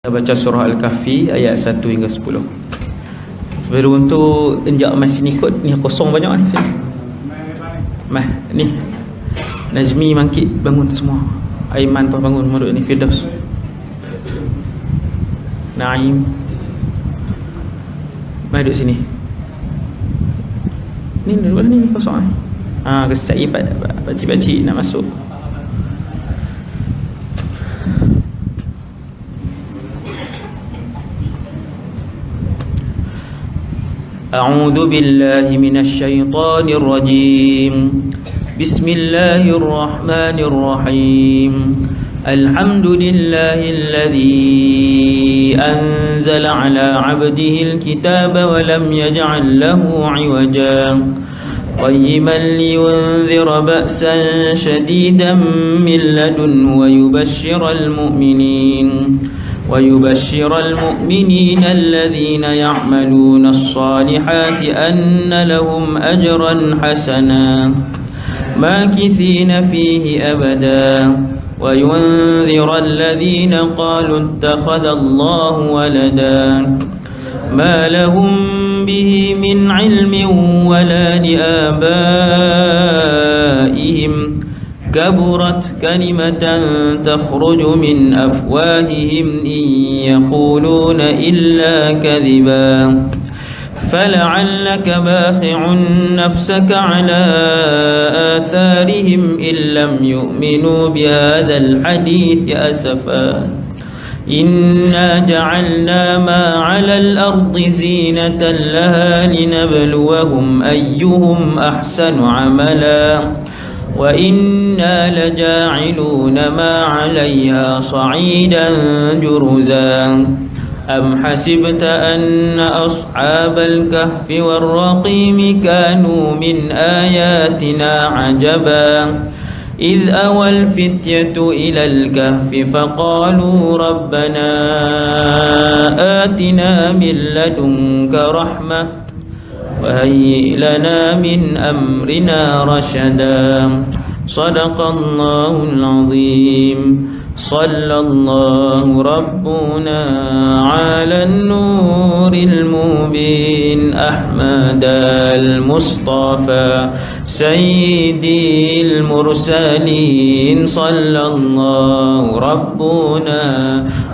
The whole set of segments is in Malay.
Baca surah Al-Kahfi ayat 1 hingga 10. Baru untuk enjak mai sini kot, ni kosong banyak ni sini. Mah ni. Najmi Mangkit bangun semua. Aiman pun bangun duduk ni, Firdaus. Naim. Mai duduk sini. Ni duduk ni kosong ni. Kesai pakcik-pakcik nak masuk. أعوذ بالله من الشيطان الرجيم بسم الله الرحمن الرحيم الحمد لله الذي أنزل على عبده الكتاب ولم يجعل له عوجا قيما لينذر بأسا شديدا من لدنه ويبشر المؤمنين الذين يعملون الصالحات أن لهم أجرا حسنا ماكثين فيه أبدا وينذر الذين قالوا اتخذ الله ولدا ما لهم به من علم ولا لآبائهم كبرت كلمة تخرج من أفواههم إن يقولون إلا كذبا فلعلك باخع نفسك على آثارهم إن لم يؤمنوا بهذا الحديث أسفا إنا جعلنا ما على الأرض زينة لها لنبلوهم أيهم أحسن عملا وإنا لجاعلون ما عليها صعيدا جرزا أم حسبت أن أصحاب الكهف والرقيم كانوا من آياتنا عجبا إذ أوى الفتية إلى الكهف فقالوا ربنا آتنا من لدنك رحمة وهيئ لنا من أمرنا رشدا صدق الله العظيم صلى الله ربنا على النور المبين أحمد المصطفى سيدي المرسلين صلى الله ربنا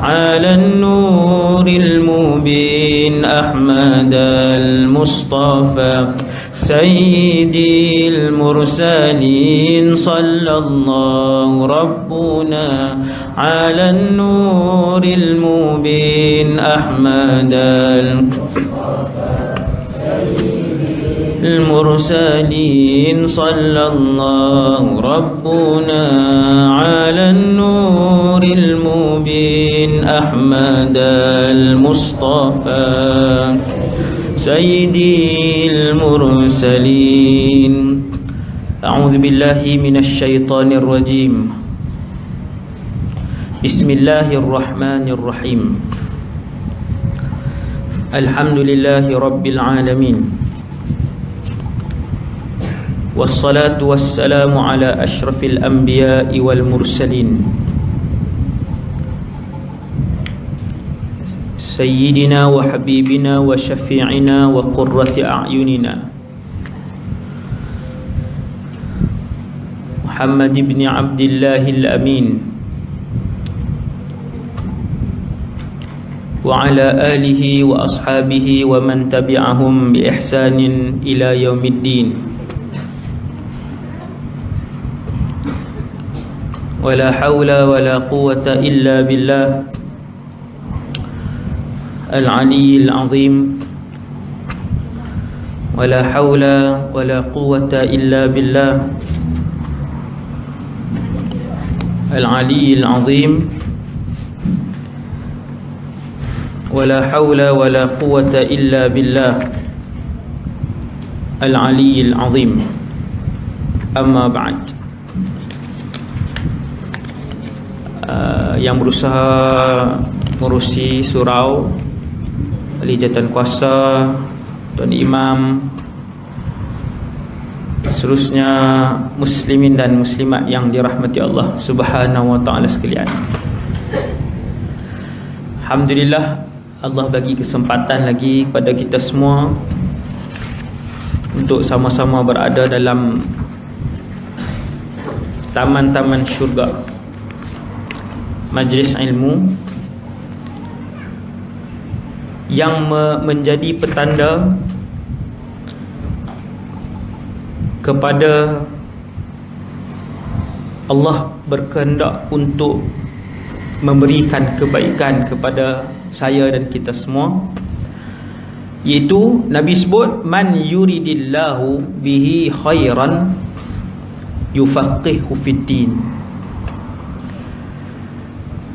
على النور المبين أحمد المصطفى سيدي المرسلين صلى الله ربنا على النور المبين أحمد المرسلين صلى الله ربنا على النور المبين أحمد المصطفى سيدي المرسلين أعوذ بالله من الشيطان الرجيم بسم الله الرحمن الرحيم الحمد لله رب العالمين والصلاة والسلام على أشرف الأنبياء والمرسلين سيدنا وحبيبنا وشفيعنا وقرة أعيننا محمد بن عبد الله الأمين وعلى آله وأصحابه ومن تبعهم بإحسان إلى يوم الدين ولا حول ولا قوة إلا بالله العلي العظيم ولا حول ولا قوة إلا بالله العلي العظيم ولا حول ولا قوة إلا بالله العلي العظيم أما بعد yang berusaha ngurusi surau ahli jawatan kuasa, Tuan Imam, seterusnya muslimin dan muslimat yang dirahmati Allah Subhanahu wa taala sekalian. Alhamdulillah, Allah bagi kesempatan lagi kepada kita semua untuk sama-sama berada dalam taman-taman syurga, majlis ilmu yang menjadi petanda kepada Allah berkehendak untuk memberikan kebaikan kepada saya dan kita semua, iaitu Nabi sebut man yuridillahu bihi khairan yufaqihu fiddin.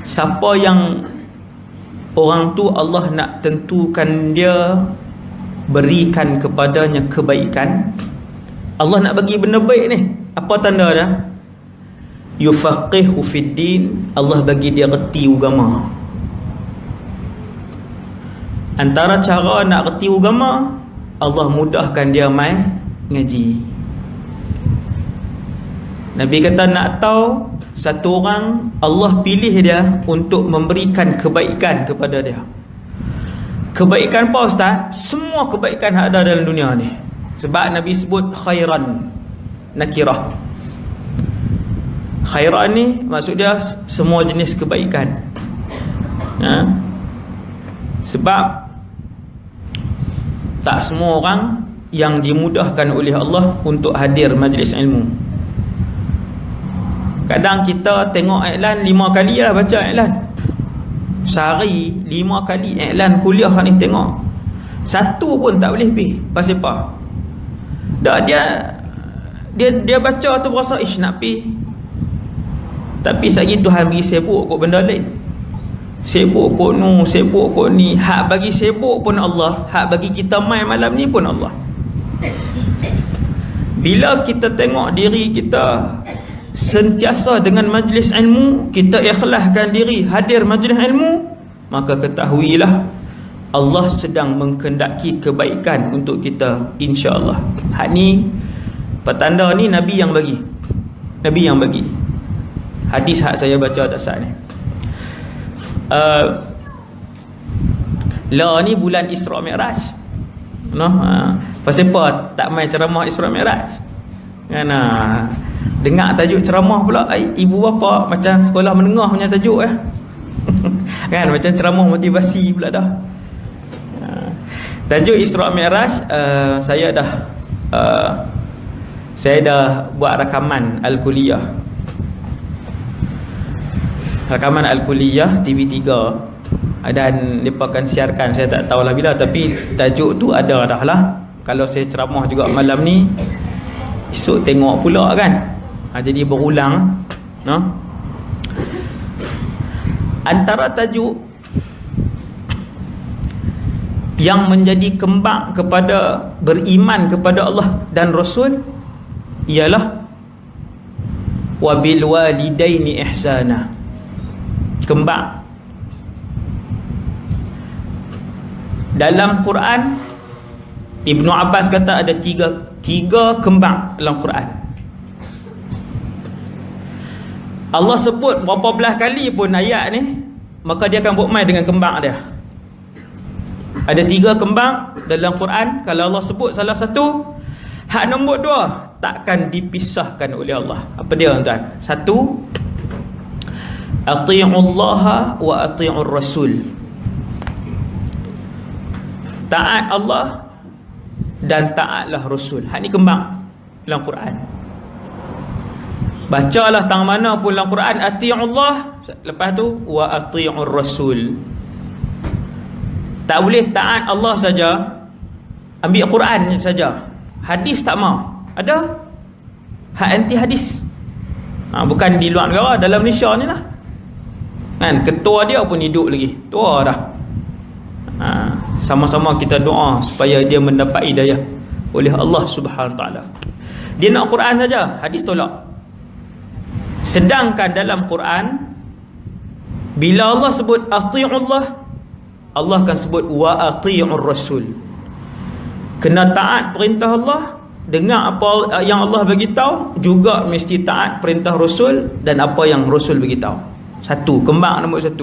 Siapa yang orang tu Allah nak tentukan dia, berikan kepadanya kebaikan, Allah nak bagi benda baik ni, apa tanda dia? Yufaqihu fiddin, Allah bagi dia reti agama. Antara cara nak reti agama, Allah mudahkan dia mai ngaji. Nabi kata nak tahu satu orang, Allah pilih dia untuk memberikan kebaikan kepada dia. Kebaikan apa Ustaz? Semua kebaikan yang ada dalam dunia ni. Sebab Nabi sebut khairan, nakirah. Khairan ni maksud dia semua jenis kebaikan. Sebab tak semua orang yang dimudahkan oleh Allah untuk hadir majlis ilmu. Kadang kita tengok iklan 5 kali lah baca iklan. Sehari 5 kali iklan kuliah ni tengok. Satu pun tak boleh pergi. Pasal apa? Dah dia baca tu berasa nak pergi. Tapi sekali Tuhan bagi sibuk kot benda lain. Sibuk kot nu, sibuk kot ni. Hak bagi sibuk pun Allah, hak bagi kita main malam ni pun Allah. Bila kita tengok diri kita sentiasa dengan majlis ilmu, kita ikhlaskan diri hadir majlis ilmu, maka ketahuilah Allah sedang mengkehendaki kebaikan untuk kita, insya-Allah. Hak ni petanda ni Nabi yang bagi. Nabi yang bagi. Hadis hak saya baca atas ni. Lah ni bulan Isra Mi'raj. Pasal apa tak main ceramah Isra Mi'raj? Kan dengar tajuk ceramah pula, ibu bapa macam sekolah menengah punya tajuk kan, macam ceramah motivasi pula dah. Tajuk Isra Mi'raj, saya dah buat rakaman Al-Kuliah. Rakaman Al-Kuliah TV3, dan mereka akan siarkan, saya tak tahulah bila, tapi tajuk tu ada dah lah. Kalau saya ceramah juga malam ni, esok tengok pula kan. Jadi berulang. Antara tajuk yang menjadi kembang kepada beriman kepada Allah dan Rasul ialah wabil walidaini ihsana. Kembang dalam Quran, Ibnu Abbas kata ada tiga kembang dalam Quran. Allah sebut berapa belas kali pun ayat ni, maka dia akan buat main dengan kembang dia. Ada 3 kembang dalam Quran. Kalau Allah sebut salah satu, hak nombor 2 takkan dipisahkan oleh Allah. Apa dia tuan? 1, ati'ullaha wa ati'ur rasul. Taat Allah dan taatlah Rasul. Hak ni kembang dalam Quran. Bacalah tang mana pun dalam Quran ati'ullah, lepas tu wa ati'ur rasul. Tak boleh taat Allah saja, ambil Quran saja, hadis tak mau. Ada hak anti hadis. Bukan di luar negara, dalam Malaysia ni lah kan, ketua dia pun hidup lagi, tua dah. Sama-sama kita doa supaya dia mendapat hidayah oleh Allah Subhanahu Wa Taala. Dia nak Quran saja, hadis tolak. Sedangkan dalam Quran, bila Allah sebut ati'ullah, Allah akan sebut wa ati'ur rasul. Kena taat perintah Allah, dengar apa yang Allah bagi tahu, juga mesti taat perintah Rasul dan apa yang Rasul bagi tahu. 1, kembang nombor 1.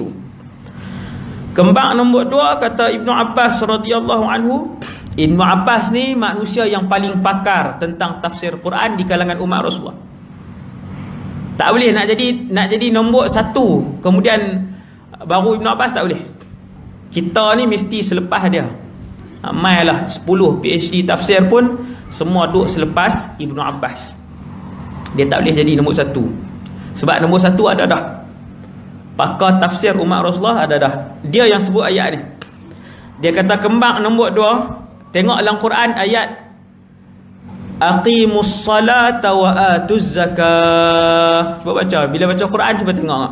Kembang nombor 2 kata Ibnu Abbas radhiyallahu anhu. Ibnu Abbas ni manusia yang paling pakar tentang tafsir Quran di kalangan umat Rasulullah. Tak boleh nak jadi nombor 1 kemudian baru Ibnu Abbas, tak boleh. Kita ni mesti selepas dia. Mailah 10 PhD tafsir pun semua duduk selepas Ibnu Abbas. Dia tak boleh jadi nombor 1. Sebab nombor 1 ada dah. Pakar tafsir umat Rasulullah ada dah. Dia yang sebut ayat ni. Dia kata kembang nombor 2, tengok dalam Quran ayat aqimus salata wa atuz zakah. Cuba baca. Bila baca Quran cuba tengok.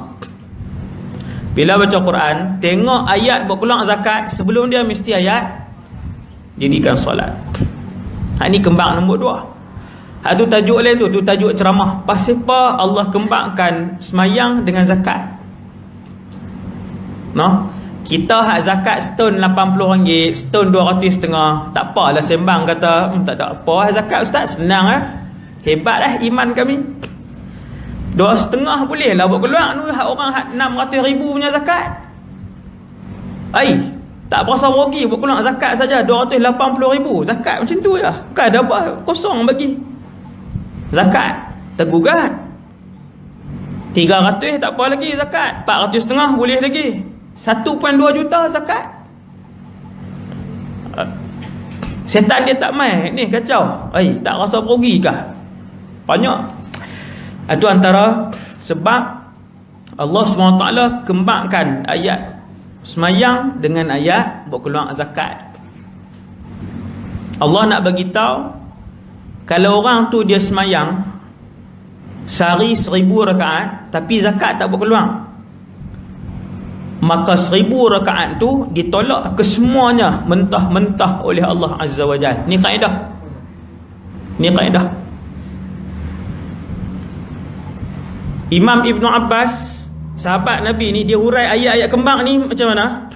Bila baca Quran, tengok ayat buat keluar zakat. Sebelum dia mesti ayat dirikan solat. Ini kembang nombor 2. Tu tajuk lain tu tajuk ceramah. Pasal apa Allah kembangkan semayang dengan zakat? No? Kita hak zakat setahun RM80, setahun RM250. Tak apalah sembang kata tak ada apa zakat ustaz, senang hebat iman kami. RM250 boleh lah buat keluar tu hak orang hak RM600,000 punya zakat. Tak berasa rugi buat keluar zakat saja RM280,000. Zakat macam tu je. Bukan ada apa kosong bagi zakat. Tergugat 300 tak apa lagi zakat. 400,500 boleh lagi. 1.2 juta zakat. Setan dia tak main ni kacau. Tak rasa rugi kah? Banyak. Itu antara sebab Allah SWT kembangkan ayat semayang dengan ayat buat keluar zakat. Allah nak bagi tahu kalau orang tu dia semayang sehari 1000 rakaat tapi zakat tak buat keluar, maka 1000 rakaat tu ditolak kesemuanya mentah-mentah oleh Allah Azza wa Jalla. Ni kaedah. Imam Ibnu Abbas, sahabat Nabi ni, dia hurai ayat-ayat kembang ni macam mana?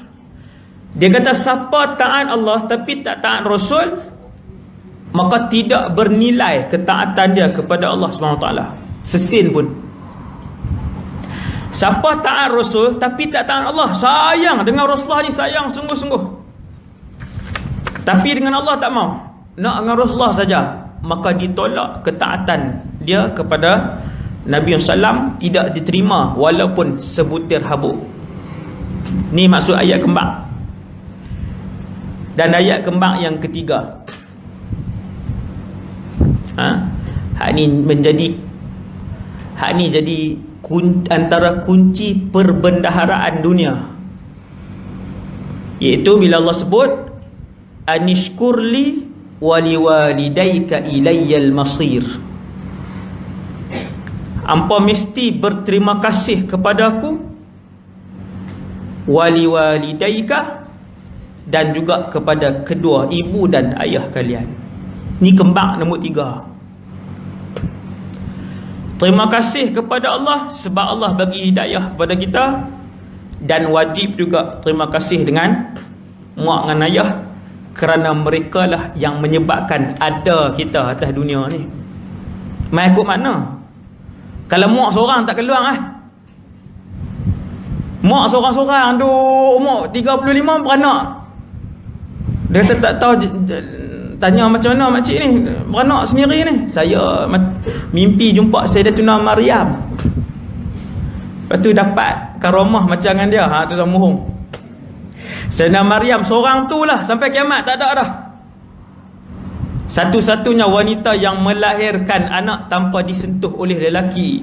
Dia kata siapa taat Allah tapi tak taat Rasul, maka tidak bernilai ketaatan dia kepada Allah SWT sesin pun. Siapa taat Rasul tapi tak taat Allah, sayang dengan Rasulullah ni, sayang sungguh-sungguh, tapi dengan Allah tak mau, nak dengan Rasulullah saja, maka ditolak ketaatan dia kepada Nabi SAW, tidak diterima walaupun sebutir habuk. Ni maksud ayat kembang. Dan ayat kembang yang ketiga, hak ni jadi antara kunci perbendaharaan dunia, iaitu bila Allah sebut anishkurli waliwalidayka ilayyal masir. Hampa mesti berterima kasih kepadaku, waliwalidayka, dan juga kepada kedua ibu dan ayah kalian. Ni kembang nombor 3. Terima kasih kepada Allah sebab Allah bagi hidayah kepada kita, dan wajib juga terima kasih dengan mak dengan ayah, kerana mereka lah yang menyebabkan ada kita atas dunia ni. Mai ikut mana? Kalau mak seorang tak keluar mak seorang-seorang duk umur 35 beranak, dia kata tak tahu, tanya macam mana makcik ni beranak sendiri ni. Saya mimpi jumpa Sayyidatuna Maryam, lepas tu dapat karamah macam dengan dia. Tu sambung Sayyidatuna Maryam seorang tu lah sampai kiamat, tak ada dah. Satu-satunya wanita yang melahirkan anak tanpa disentuh oleh lelaki.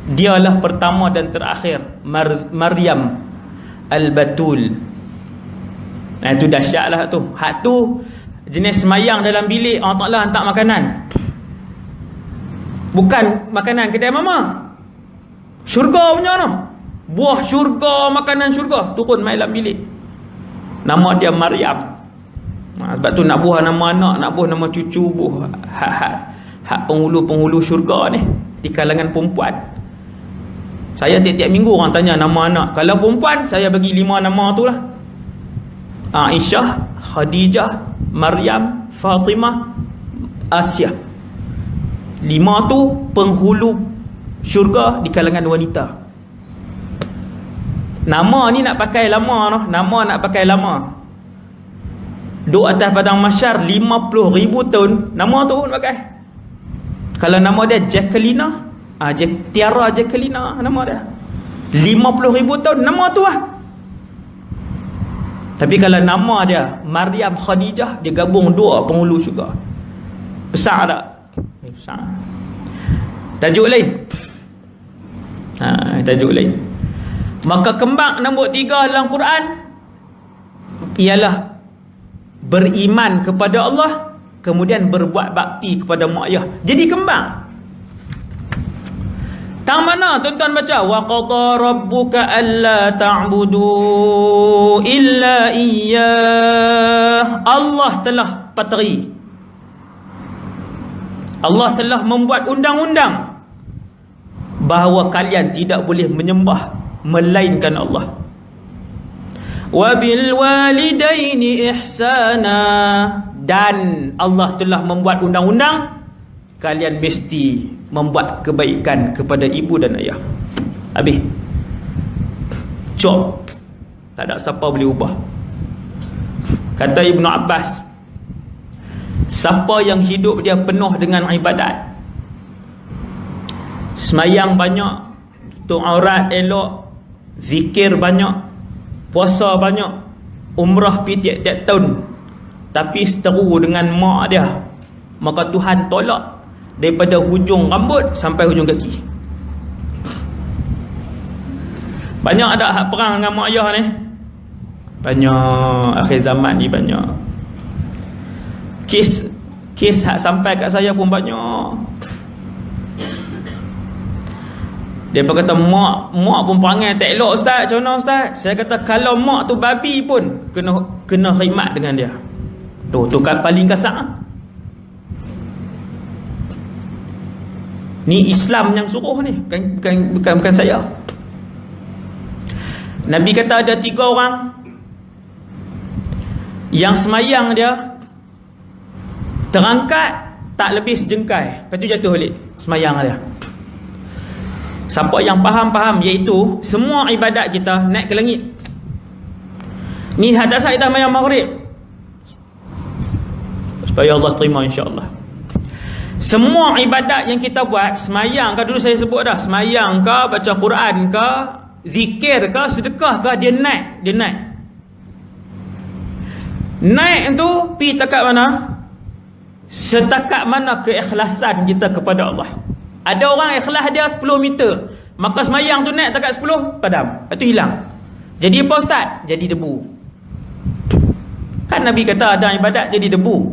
Dialah pertama dan terakhir, Maryam Al-Batul. Itu dahsyat lah tu. Hak tu jenis semayang dalam bilik Allah Ta'ala hantar makanan, bukan makanan kedai mama. Syurga punya tu, buah syurga, makanan syurga turun main dalam bilik. Nama dia Maryam. Sebab tu nak buah nama anak, nak buah nama cucu, buah hak penghulu-penghulu syurga ni di kalangan perempuan. Saya tiap-tiap minggu orang tanya nama anak. Kalau perempuan, saya bagi 5 nama tu lah. Aisyah, Khadijah, Maryam, Fatimah, Asia. 5 tu penghulu syurga di kalangan wanita. Nama ni nak pakai lama noh. Nama nak pakai lama. Duk atas padang mahsyar 50,000 tahun, nama tu pun pakai. Kalau nama dia Jacquelina, Tiara Jacquelina nama dia. 50,000 tahun nama tu lah. Tapi kalau nama dia Maryam Khadijah, dia gabung dua penghulu syurga. Besar tak? Besar. Tajuk lain. Tajuk lain. Maka kembang nombor 3 dalam Quran ialah beriman kepada Allah, kemudian berbuat bakti kepada mak ayah. Jadi kembang. Tang mana tuan-tuan baca? Wa qada rabbuka alla ta'budu illa iyyah. Allah telah patri. Allah telah membuat undang-undang bahawa kalian tidak boleh menyembah melainkan Allah. Wa bil walidaini ihsana, dan Allah telah membuat undang-undang kalian mesti membuat kebaikan kepada ibu dan ayah. Habis. Cop. Tak ada siapa boleh ubah. Kata Ibnu Abbas, siapa yang hidup dia penuh dengan ibadat, semayang banyak, tutup aurat elok, zikir banyak, puasa banyak, umrah pergi tiap-tiap tahun, tapi seteru dengan mak dia, maka Tuhan tolak daripada hujung rambut sampai hujung kaki. Banyak ada hak perang dengan mak ayah ni. Banyak. Akhir zaman ni banyak. Kes hak sampai kat saya pun banyak. Dia kata mak pun perangai tak elok ustaz. Macam mana ustaz? Saya kata kalau mak tu babi pun kena khidmat dengan dia. Tu kan paling kasar. Ni Islam yang suruh ni, bukan saya. Nabi kata ada 3 orang yang semayang dia terangkat tak lebih sejengkai, lepas tu jatuh balik semayang dia. Siapa yang faham, iaitu semua ibadat kita naik ke langit. Ni hadas kita semayang maghrib supaya Allah terima insya-Allah. Semua ibadat yang kita buat, semayang ke, dulu saya sebut dah, semayang ke, baca Quran ke, zikir ke, sedekah ke, dia naik. Naik tu pi takat mana? Setakat mana keikhlasan kita kepada Allah. Ada orang ikhlas dia 10 meter, maka semayang tu naik takat 10, padam, lepas tu hilang. Jadi apa ustaz? Jadi debu. Kan Nabi kata ada ibadat jadi debu.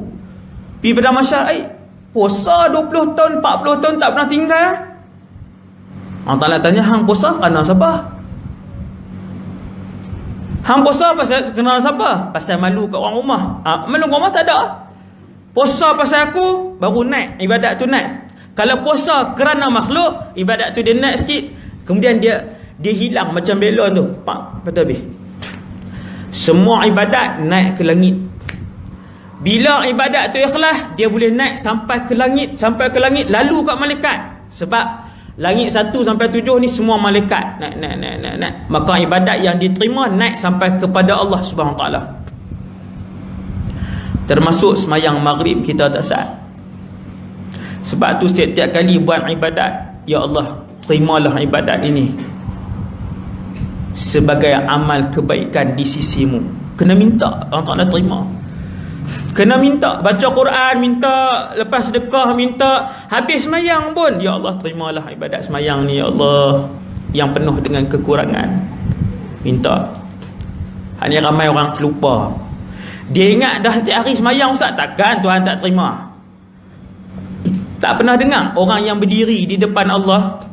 Pi pada masyarakat, puasa 20 tahun, 40 tahun tak pernah tinggal. Allah Ta'ala tanya, hang puasa kerana siapa? Hang puasa pasal kenal siapa? Pasal malu kat orang rumah. Malu kat rumah tak ada. Puasa pasal aku, baru naik, ibadat tu naik. Kalau puasa kerana makhluk, ibadat tu dia naik sikit, kemudian dia hilang macam belon tu. Pak, betul habis. Semua ibadat naik ke langit. Bila ibadat tu ikhlas, dia boleh naik sampai ke langit, lalu kat malaikat. Sebab langit 1 sampai 7 ni semua malaikat naik. Maka ibadat yang diterima naik sampai kepada Allah Subhanahu Wa Taala. Termasuk semayang maghrib kita tak sah. Sebab tu setiap kali buat ibadat, ya Allah, terimalah ibadat ini sebagai amal kebaikan di sisimu. Kena minta Allah Ta'ala terima. Kena minta, baca Quran minta, lepas sedekah minta, habis semayang pun, ya Allah terimalah ibadat semayang ni ya Allah, yang penuh dengan kekurangan. Minta. Hanya ramai orang terlupa. Dia ingat dah setiap hari semayang ustaz, takkan Tuhan tak terima. Tak pernah dengar orang yang berdiri di depan Allah,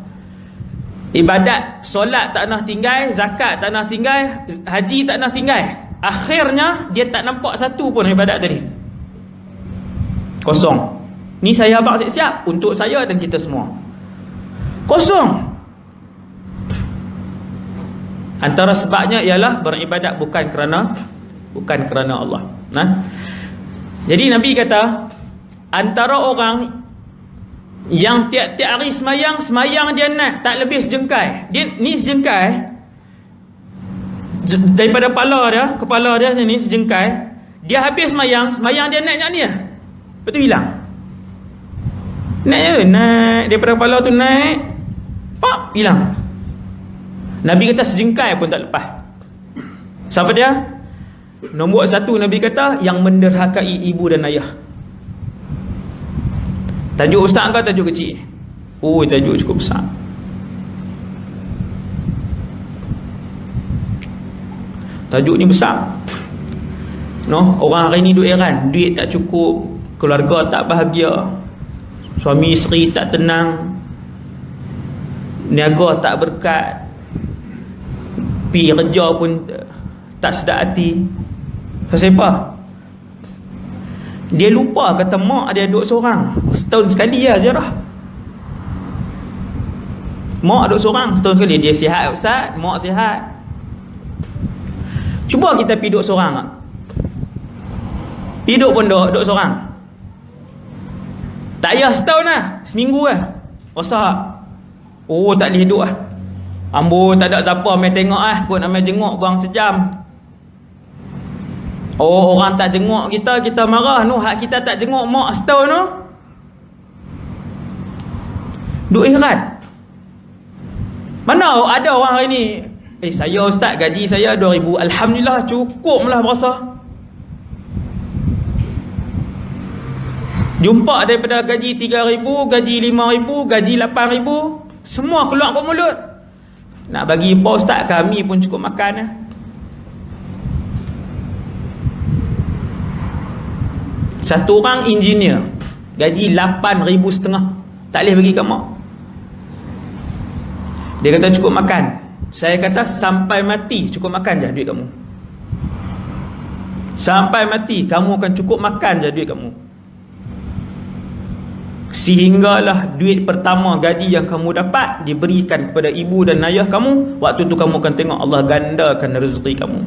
ibadat solat tak nak tinggal, zakat tak nak tinggal, haji tak nak tinggal, akhirnya dia tak nampak satu pun ibadat tadi. Kosong. Ni saya abang siap-siap untuk saya dan kita semua. Kosong. Antara sebabnya ialah beribadat bukan kerana Allah. Jadi Nabi kata, antara orang yang tiap-tiap hari semayang dia naik tak lebih sejengkai. Dia ni sejengkai. daripada kepala dia ni sejengkai, dia habis semayang dia naik ni lah. Lepas tu hilang. Naik daripada kepala tu naik, pop, hilang. Nabi kata sejengkai pun tak lepas. Siapa dia? Nombor 1 Nabi kata yang menderhakai ibu dan ayah. Tajuk besar ke tajuk kecil? Oh, tajuk cukup besar. Tajuk ni besar. Orang hari ni duk heran, duit tak cukup, keluarga tak bahagia, suami isteri tak tenang, niaga tak berkat, pergi kerja pun tak sedap hati. Pasal apa? Dia lupa kata mak dia duduk seorang. Setahun sekali lah ziarah. Mak duduk seorang setahun sekali. Dia sihat ustaz, mak sihat. Cuba kita pergi duduk seorang tak? Hidup pun duduk seorang. Tak payah setahun lah, seminggu lah. Rosak. Oh, tak boleh hidup lah. Ambo tak ada siapa main tengok lah. Kot nak main jenguk buang sejam. Oh, orang tak jenguk kita marah. Hak kita tak jenguk mak setahun tu. Duk heran. Mana ada orang hari ni, saya ustaz gaji saya 2,000. Alhamdulillah cukup lah berasa. Jumpa daripada gaji 3,000, gaji 5,000, gaji 8,000, semua keluar kat mulut. Nak bagi apa ustaz, kami pun cukup makan lah. Satu orang engineer gaji 8,500, tak boleh bagi kat mak. Dia kata cukup makan. Saya kata sampai mati cukup makan je duit kamu. Sampai mati kamu akan cukup makan je duit kamu. Sehinggalah duit pertama gaji yang kamu dapat diberikan kepada ibu dan ayah kamu. Waktu tu kamu akan tengok Allah gandakan rezeki kamu.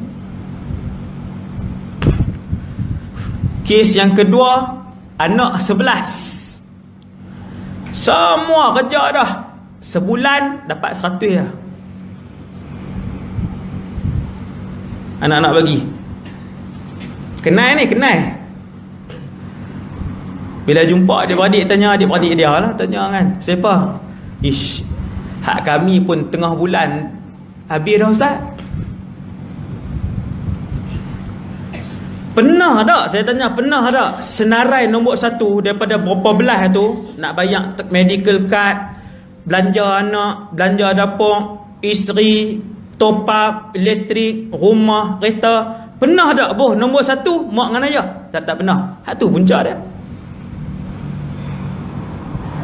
Kes yang kedua, anak 11. Semua kerja dah, sebulan dapat 100 lah. Anak-anak bagi. Kenal ni, kenal. Bila jumpa adik-beradik, tanya adik-beradik dia lah, tanya kan, siapa? Ish, hak kami pun tengah bulan habis dah ustaz. Pernah tak? Saya tanya, pernah tak senarai nombor 1 daripada berapa belas tu nak bayar medical card, belanja anak, belanja dapur, isteri, top up, elektrik, rumah, kereta? Pernah tak boh nombor 1 mak dengan ayah? Tak pernah. Hak tu punca dia.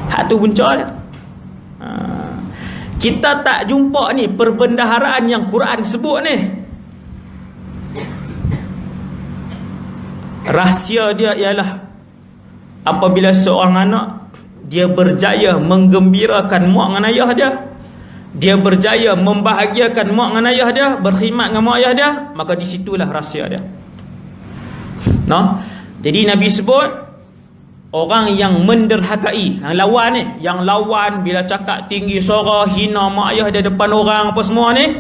Hak tu punca dia. Kita tak jumpa ni perbendaharaan yang Quran sebut ni. Rahsia dia ialah apabila seorang anak dia berjaya menggembirakan mak dengan ayah dia, dia berjaya membahagiakan mak dengan ayah dia, berkhidmat dengan mak ayah dia, maka di situlah rahsia dia. Jadi Nabi sebut orang yang menderhakai, yang lawan ni, yang lawan bila cakap tinggi suara, hina mak ayah dia depan orang apa semua ni,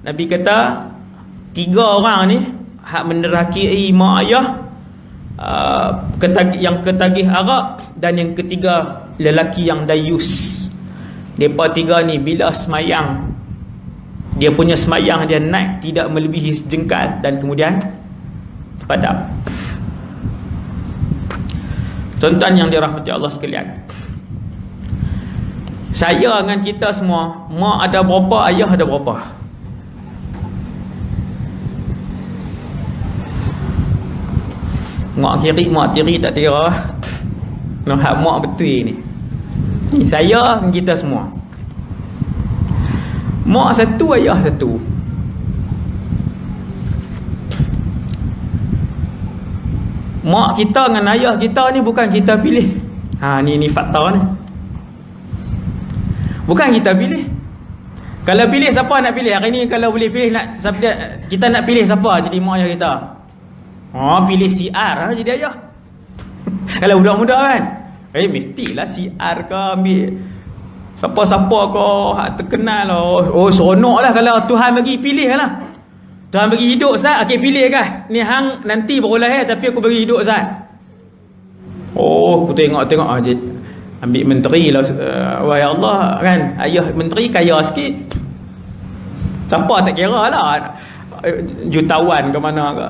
Nabi kata 3 orang ni hak menderhakai mak ayah, yang ketagih arak, dan yang ketiga lelaki yang dayus. Mereka 3 ni bila semayang, dia punya semayang dia naik tidak melebihi sejengkal dan kemudian padam. Tuan-tuan yang dirahmati Allah sekalian, saya dengan kita semua, mak ada berapa, ayah ada berapa? Mak kiri, mak tiri tak kira. Hak mak betul ni. Ni saya dengan kita semua. Mak 1, ayah 1. Mak kita dengan ayah kita ni bukan kita pilih. Ni fakta ni. Bukan kita pilih. Kalau pilih, siapa nak pilih? Hari ni kalau boleh pilih, kita nak pilih siapa jadi mak ayah kita? Pilih si R jadi ayah. Kalau budak-budak kan, mestilah si R ke ambil siapa-siapa ke hak terkenal lah. Seronok lah kalau Tuhan bagi pilih lah. Tuhan bagi hidup Ustaz, okey pilih kah? Ni hang nanti baru lahir tapi aku bagi hidup Ustaz. Oh, aku tengok-tengok aje. Ambil menteri lah, wahai Allah kan. Ayah menteri kaya sikit. Siapa tak kira lah, jutawan ke mana ke.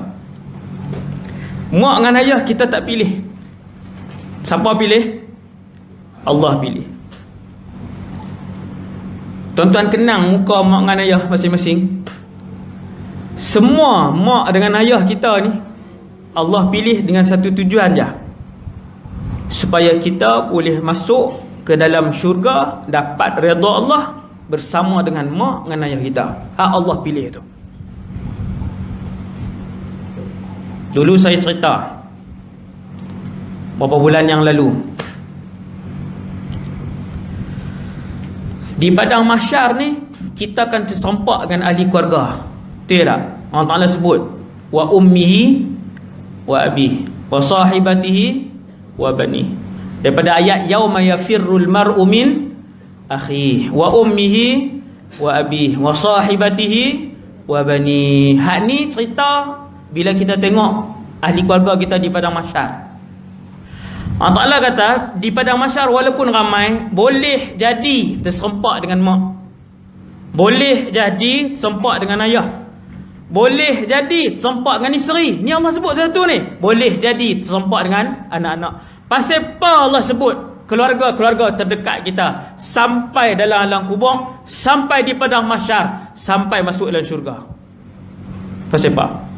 Mak dengan ayah kita tak pilih. Siapa pilih? Allah pilih. Tuan-tuan kenang muka mak dengan ayah masing-masing. Semua mak dengan ayah kita ni Allah pilih dengan satu tujuan je, supaya kita boleh masuk ke dalam syurga, dapat redha Allah bersama dengan mak dengan ayah kita. Hak Allah pilih tu. Dulu saya cerita beberapa bulan yang lalu, di padang mahsyar ni kita akan terserempak dengan ahli keluarga. Betul tak? Allah Ta'ala sebut wa ummihi wa abihi wa sahibatihi wa bani. Daripada ayat yauma yafirrul mar'u min akhihi wa ummihi wa abihi wa sahibatihi wa bani. Hak ni cerita bila kita tengok ahli keluarga kita di padang mahsyar. Allah Ta'ala kata di padang mahsyar walaupun ramai, boleh jadi terserempak dengan mak, boleh jadi terserempak dengan ayah, boleh jadi terserempak dengan isteri. Ni Allah sebut satu ni, boleh jadi terserempak dengan anak-anak. Pasal apa Allah sebut keluarga-keluarga terdekat kita sampai dalam alam kubur, sampai di padang mahsyar, sampai masuk dalam syurga? Pasal apa?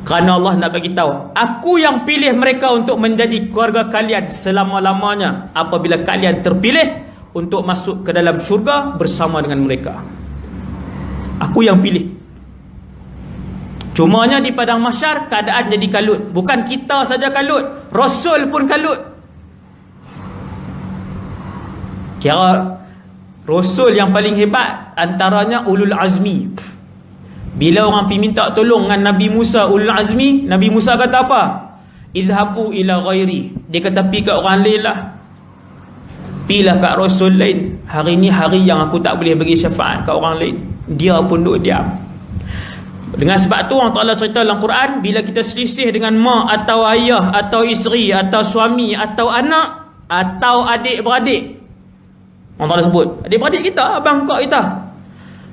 Kerana Allah nak bagi tahu, aku yang pilih mereka untuk menjadi keluarga kalian selama-lamanya apabila kalian terpilih untuk masuk ke dalam syurga bersama dengan mereka. Aku yang pilih. Cumanya di padang mahsyar keadaan jadi kalut. Bukan kita saja kalut, Rasul pun kalut. Kira Rasul yang paling hebat antaranya ulul azmi. Bila orang pergi minta tolong dengan Nabi Musa ulul azmi, Nabi Musa kata apa? Idhabu ila ghairi. Dia kata pergi kat orang lain lah, pilah kat Rasul lain. Hari ni hari yang aku tak boleh bagi syafaat kat orang lain. Dia pun duduk diam. Dengan sebab tu Allah Ta'ala cerita dalam Quran, bila kita selisih dengan mak atau ayah atau isteri atau suami atau anak atau adik-beradik, Allah Ta'ala sebut adik-beradik kita, abang kak kita,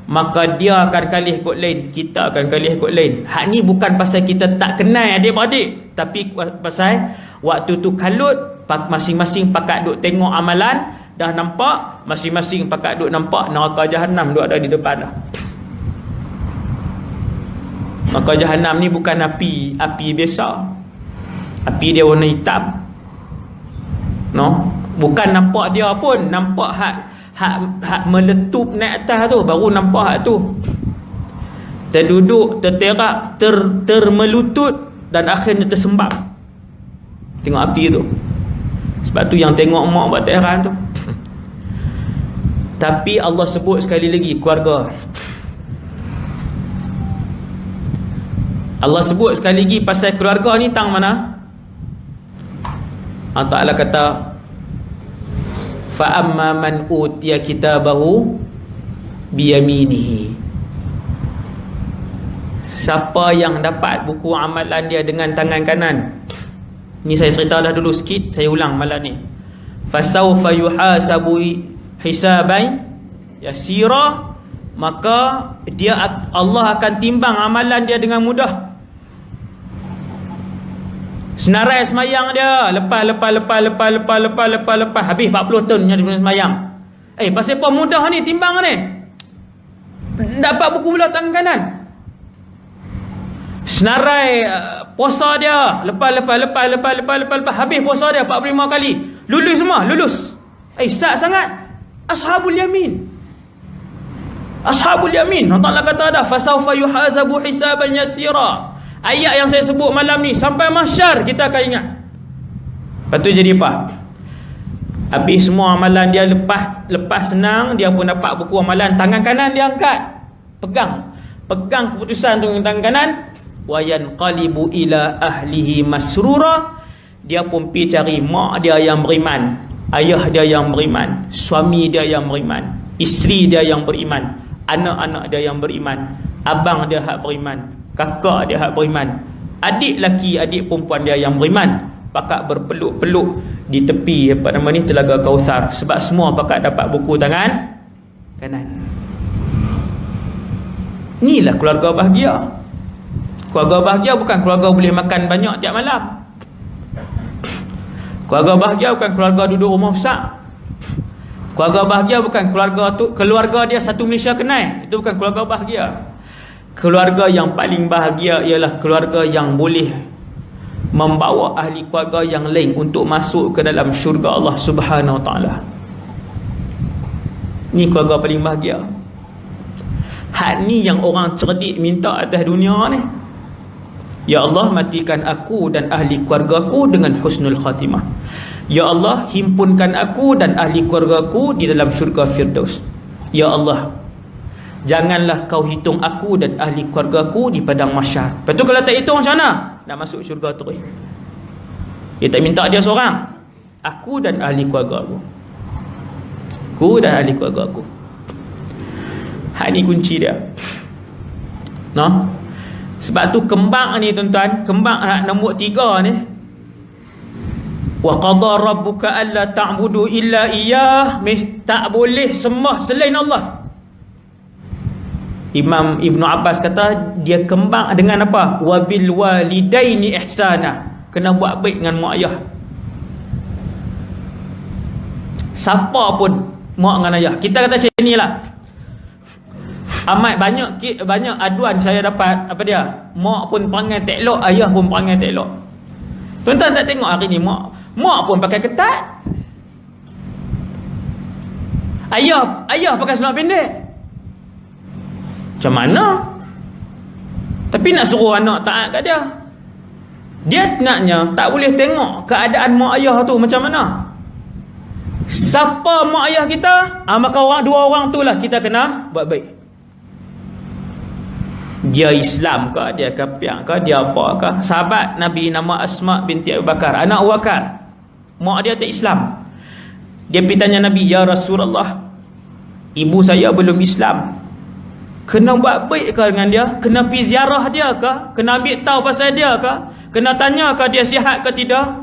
maka dia akan kalih kot lain, kita akan kalih kot lain. Hak ni bukan pasal kita tak kenal adik-beradik, tapi pasal waktu tu kalut, masing-masing pakat duk tengok amalan, dah nampak, masing-masing pakat duk nampak neraka Jahannam duk ada di depan dah. Maka Jahannam ni bukan api biasa. Api dia warna hitam. No, bukan nampak dia pun, nampak hak meletup naik atas tu, baru nampak hak tu. Terduduk, terterak, termelutut dan akhirnya tersembam. Tengok api tu. Sebab tu yang tengok mak buat tak heran tu. Tapi Allah sebut sekali lagi keluarga. Allah sebut sekali lagi pasal keluarga ni tang mana? Allah Ta'ala kata fa amma man utiya kitabahu biyaminihi. Siapa yang dapat buku amalan dia dengan tangan kanan. Ni saya cerita dah dulu sikit, saya ulang malam ni. Fasawfa yuhasabu hisaban yasira, maka Allah akan timbang amalan dia dengan mudah. Senarai semayang dia, lepas habis 40 tahun dia semayang. Pasal apa mudah ni timbang ni? Dapat buku belah tangan kanan. Senarai puasa dia, lepas habis puasa dia 45 kali. Lulus semua, lulus. Sat sangat. Ashabul yamin. Ashabul yamin. Allah Ta'ala kata dah fasawfa yuhasabu hisaban yasira. Ayat yang saya sebut malam ni sampai mahsyar kita akan ingat. Lepas tu jadi apa? Habis semua amalan dia, lepas senang, dia pun dapat buku amalan, tangan kanan dia angkat, pegang keputusan tu dengan tangan kanan. Wa yanqalibu ila ahlihi masrura. Dia pun pergi cari mak dia yang beriman, ayah dia yang beriman, suami dia yang beriman, isteri dia yang beriman, anak-anak dia yang beriman. abang dia hak beriman, kakak dia hak beriman, adik laki, adik perempuan dia yang beriman, pakat berpeluk-peluk di tepi Telaga Kauthar, sebab semua pakat dapat buku tangan kanan. Inilah keluarga bahagia. Keluarga bahagia bukan keluarga boleh makan banyak tiap malam. Keluarga bahagia bukan keluarga duduk rumah besar. Keluarga bahagia bukan keluarga dia satu Malaysia kenal. Itu bukan keluarga bahagia. Keluarga yang paling bahagia ialah keluarga yang boleh membawa ahli keluarga yang lain untuk masuk ke dalam syurga Allah Subhanahu Wa Taala. Ni keluarga paling bahagia. Hak ni yang orang cerdik minta atas dunia ni. Ya Allah, matikan aku dan ahli keluarga aku dengan husnul khatimah. Ya Allah, himpunkan aku dan ahli keluarga aku di dalam syurga Firdaus. Ya Allah, janganlah kau hitung aku dan ahli keluarga aku di padang mahsyar. Lepas tu kalau tak hitung macam mana? Nak masuk syurga terus. Dia tak minta dia seorang. Aku dan ahli keluarga aku. Aku dan ahli keluarga aku. Hak ni kunci dia. No? Sebab tu kembang ni tuan-tuan, kembang anak nombor 3 ni. Wa qadha rabbuka alla ta'budu illa iyyah, tak boleh sembah selain Allah. Imam Ibn Abbas kata dia kembang dengan apa? Wabil walidaini ihsana, kena buat baik dengan mak ayah. Siapa pun mak dengan ayah. Kita kata macam inilah. Amat banyak aduan saya dapat, apa dia? Mak pun perangai tak elok, ayah pun perangai tak elok. Tuan-tuan tak tengok hari ni mak pun pakai ketat. Ayah pakai seluar pendek. Macam mana? Tapi nak suruh anak taat kat dia. Dia naknya tak boleh tengok keadaan mak ayah tu macam mana. Siapa mak ayah kita? Maka dua orang tu lah kita kena buat baik. Dia Islam ke, dia kafir ke, dia apa ke? Sahabat Nabi nama Asma binti Abu Bakar, anak Abu Bakar. Mak dia tak Islam. Dia pergi tanya Nabi, ya Rasulullah, ibu saya belum Islam. Kena buat baik ke dengan dia? Kena pergi ziarah dia ke? Kena ambil tahu pasal dia ke? Kena tanya ke dia sihat ke tidak?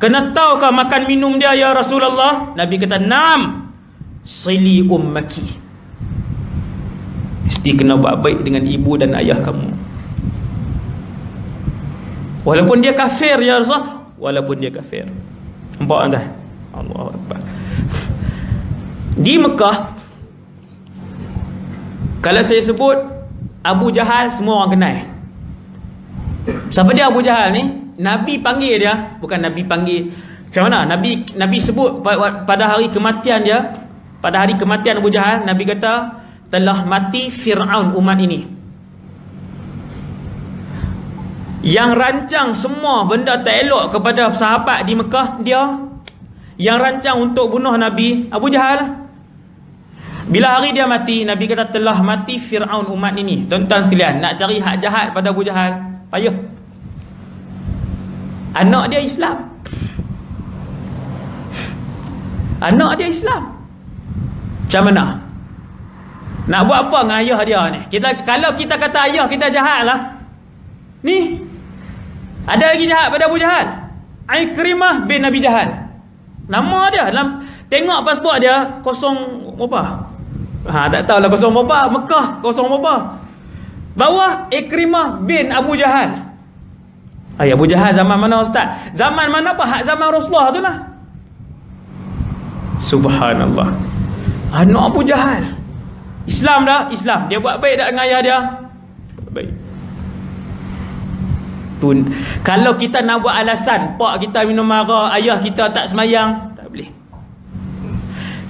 Kena tahu ke makan minum dia ya Rasulullah? Nabi kata, "Naam, sili ummaki." Mesti kena buat baik dengan ibu dan ayah kamu. Walaupun dia kafir ya Rasulullah, walaupun dia kafir. Nampak tak? Allahu Akbar. Di Mekah, kalau saya sebut Abu Jahal, semua orang kenal. Siapa dia Abu Jahal ni? Nabi panggil dia, bukan Nabi panggil macam mana? Nabi sebut pada hari kematian dia, pada hari kematian Abu Jahal, Nabi kata telah mati Fir'aun umat ini. Yang rancang semua benda tak elok kepada sahabat di Mekah dia. Yang rancang untuk bunuh Nabi Abu Jahal. Bila hari dia mati, Nabi kata telah mati Fir'aun umat ini. Tuan-tuan sekalian, nak cari hak jahat pada Abu Jahal, payah. Anak dia Islam. Anak dia Islam. Macam mana? Nak buat apa dengan ayah dia ni? Kalau kita kata ayah kita jahat lah. Ni ada lagi jahat pada Abu Jahal. Ikrimah bin Abi Jahal. Nama dia tengok pasport dia kosong berapa? Tak tahulah kosong berapa. Mekah kosong berapa. Bawah Ikrimah bin Abu Jahal. Abu Jahal zaman mana ustaz? Zaman mana apa? Hak zaman Rasulullah tu lah. Subhanallah. Anak Abu Jahal Islam dah, Islam. Dia buat baik tak dengan ayah dia? Buat baik. Pun kalau kita nak buat alasan pak kita minum mara, ayah kita tak semayang, tak boleh.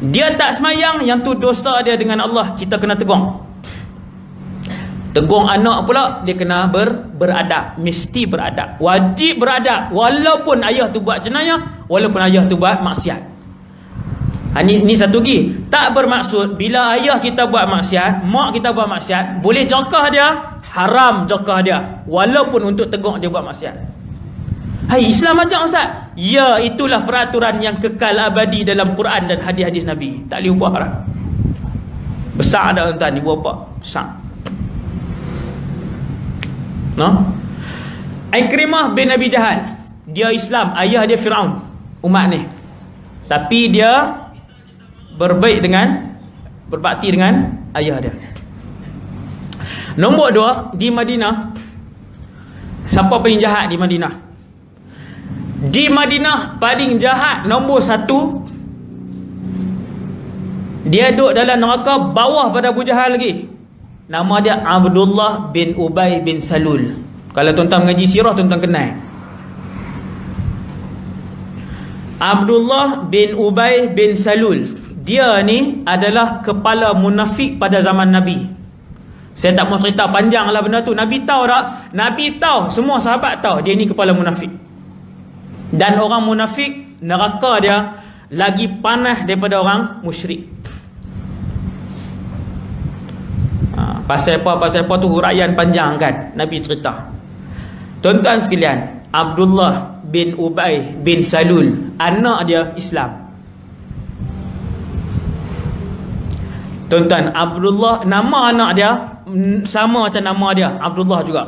Dia tak semayang, yang tu dosa dia dengan Allah, kita kena tegur. Tegur anak pula, dia kena beradab, mesti beradab, wajib beradab, walaupun ayah tu buat jenayah, walaupun ayah tu buat maksiat. Ini satu lagi. Tak bermaksud bila ayah kita buat maksiat, mak kita buat maksiat, boleh jerkah dia, haram jerkah dia, walaupun untuk tegur dia buat maksiat. Hai, Islam ajak ustaz. Ya, itulah peraturan yang kekal abadi dalam Quran dan hadis-hadis Nabi. Tak boleh ubah lah. Besar dah tuan-tuan, ibu bapa. Besar. No? Ikrimah bin Abi Jahal, dia Islam, ayah dia Firaun, umat ni. Tapi dia berbakti dengan ayah dia. Nombor 2, di Madinah, siapa paling jahat di Madinah? Di Madinah paling jahat nombor 1, dia duduk dalam neraka bawah pada Abu Jahal lagi. Nama dia Abdullah bin Ubay bin Salul. Kalau tuan-tuan mengaji sirah, tuan-tuan kenal Abdullah bin Ubay bin Salul. Dia ni adalah kepala munafik pada zaman Nabi. Saya tak mau cerita panjang lah benda tu. Nabi tahu tak? Nabi tahu, semua sahabat tahu dia ni kepala munafik. Dan orang munafik, neraka dia lagi panas daripada orang musyrik. Pasal apa tu huraian panjang kan Nabi cerita. Tuan-tuan sekalian, Abdullah bin Ubay bin Salul, anak dia Islam. Tuan-tuan, Abdullah, nama anak dia sama macam nama dia, Abdullah juga.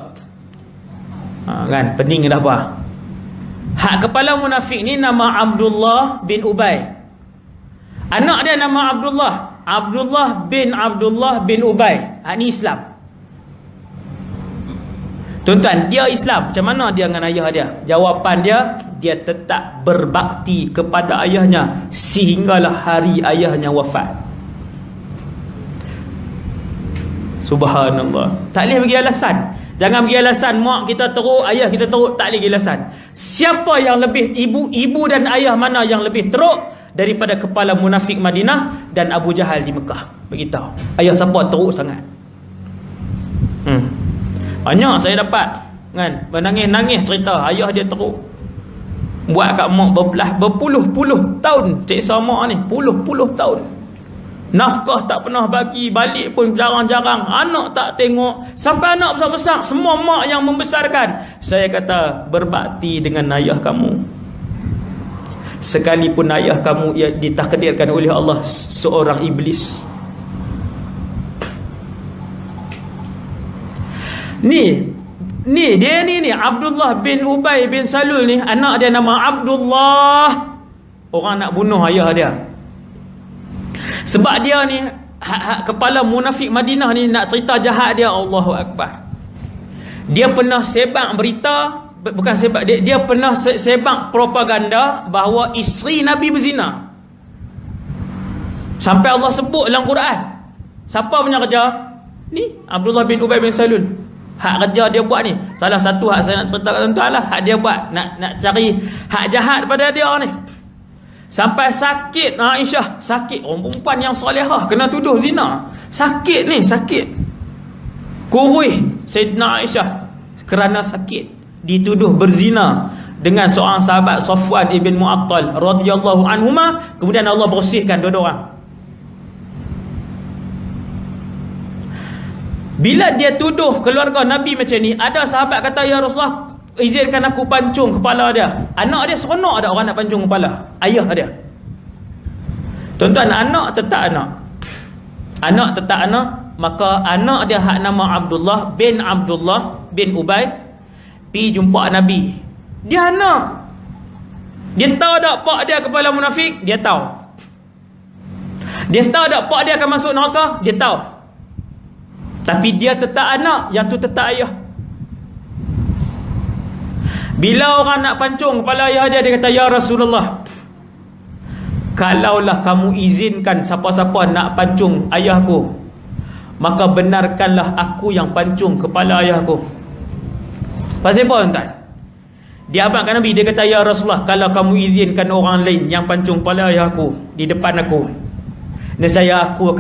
Kan, pening dah apa. Hak kepala munafik ni nama Abdullah bin Ubay. Anak dia nama Abdullah bin Ubay. Ni Islam. Tuan-tuan, dia Islam. Macam mana dia dengan ayah dia? Jawapan dia tetap berbakti kepada ayahnya sehinggalah hari ayahnya wafat. Subhanallah. Tak boleh bagi alasan. Jangan bagi alasan mak kita teruk, ayah kita teruk. Tak boleh bagi alasan. Siapa yang lebih, ibu dan ayah mana yang lebih teruk daripada kepala munafik Madinah dan Abu Jahal di Mekah? Beritahu. Ayah siapa teruk sangat? Banyak saya dapat kan, menangis-nangis cerita ayah dia teruk. Buat kat mak berpuluh-puluh tahun siksa mak ni, puluh-puluh tahun. Nafkah tak pernah bagi, balik pun jarang-jarang, anak tak tengok, sampai anak besar-besar, semua mak yang membesarkan. Saya kata, berbakti dengan ayah kamu. Sekalipun ayah kamu ia ditakdirkan oleh Allah seorang iblis. Ni dia ni Abdullah bin Ubay bin Salul ni, anak dia nama Abdullah. Orang nak bunuh ayah dia. Sebab dia ni kepala munafik Madinah ni, nak cerita jahat dia, Allahu Akbar. Dia pernah sebab berita, bukan sebab, dia pernah sebab propaganda bahawa isteri Nabi berzina. Sampai Allah sebut dalam Quran. Siapa punya kerja? Ni Abdullah bin Ubay bin Salul. Hak kerja dia buat ni, salah satu hak saya nak cerita kat tuan-tuan lah, hak dia buat, nak cari hak jahat pada dia ni. Sampai sakit Aisyah, sakit. Orang perempuan yang solehah kena tuduh zina. Sakit ni, sakit. Kurih Sayyidina Aisyah kerana sakit, dituduh berzina dengan seorang sahabat Safwan ibn Mu'attal radhiyallahu anhuma. Kemudian Allah bersihkan dua-dua orang. Bila dia tuduh keluarga Nabi macam ni, ada sahabat kata, ya Rasulullah, izinkan aku pancung kepala dia. Anak dia seronok ada orang nak pancung kepala ayah dia. Tuan-tuan, anak tetap anak. Anak tetap anak. Maka anak dia hak nama Abdullah bin Ubay pergi jumpa Nabi. Dia anak. Dia tahu tak pak dia kepala munafik? Dia tahu. Dia tahu tak pak dia akan masuk neraka? Dia tahu. Tapi dia tetap anak, yang tu tetap ayah. Bila orang nak pancung kepala ayah dia, dia kata, ya Rasulullah, kalaulah kamu izinkan siapa-siapa nak pancung ayahku, maka benarkanlah aku yang pancung kepala ayahku. Pasal apa tuan? Dia abangkan Nabi, dia kata, ya Rasulullah, kalau kamu izinkan orang lain yang pancung kepala ayahku di depan aku, nescaya aku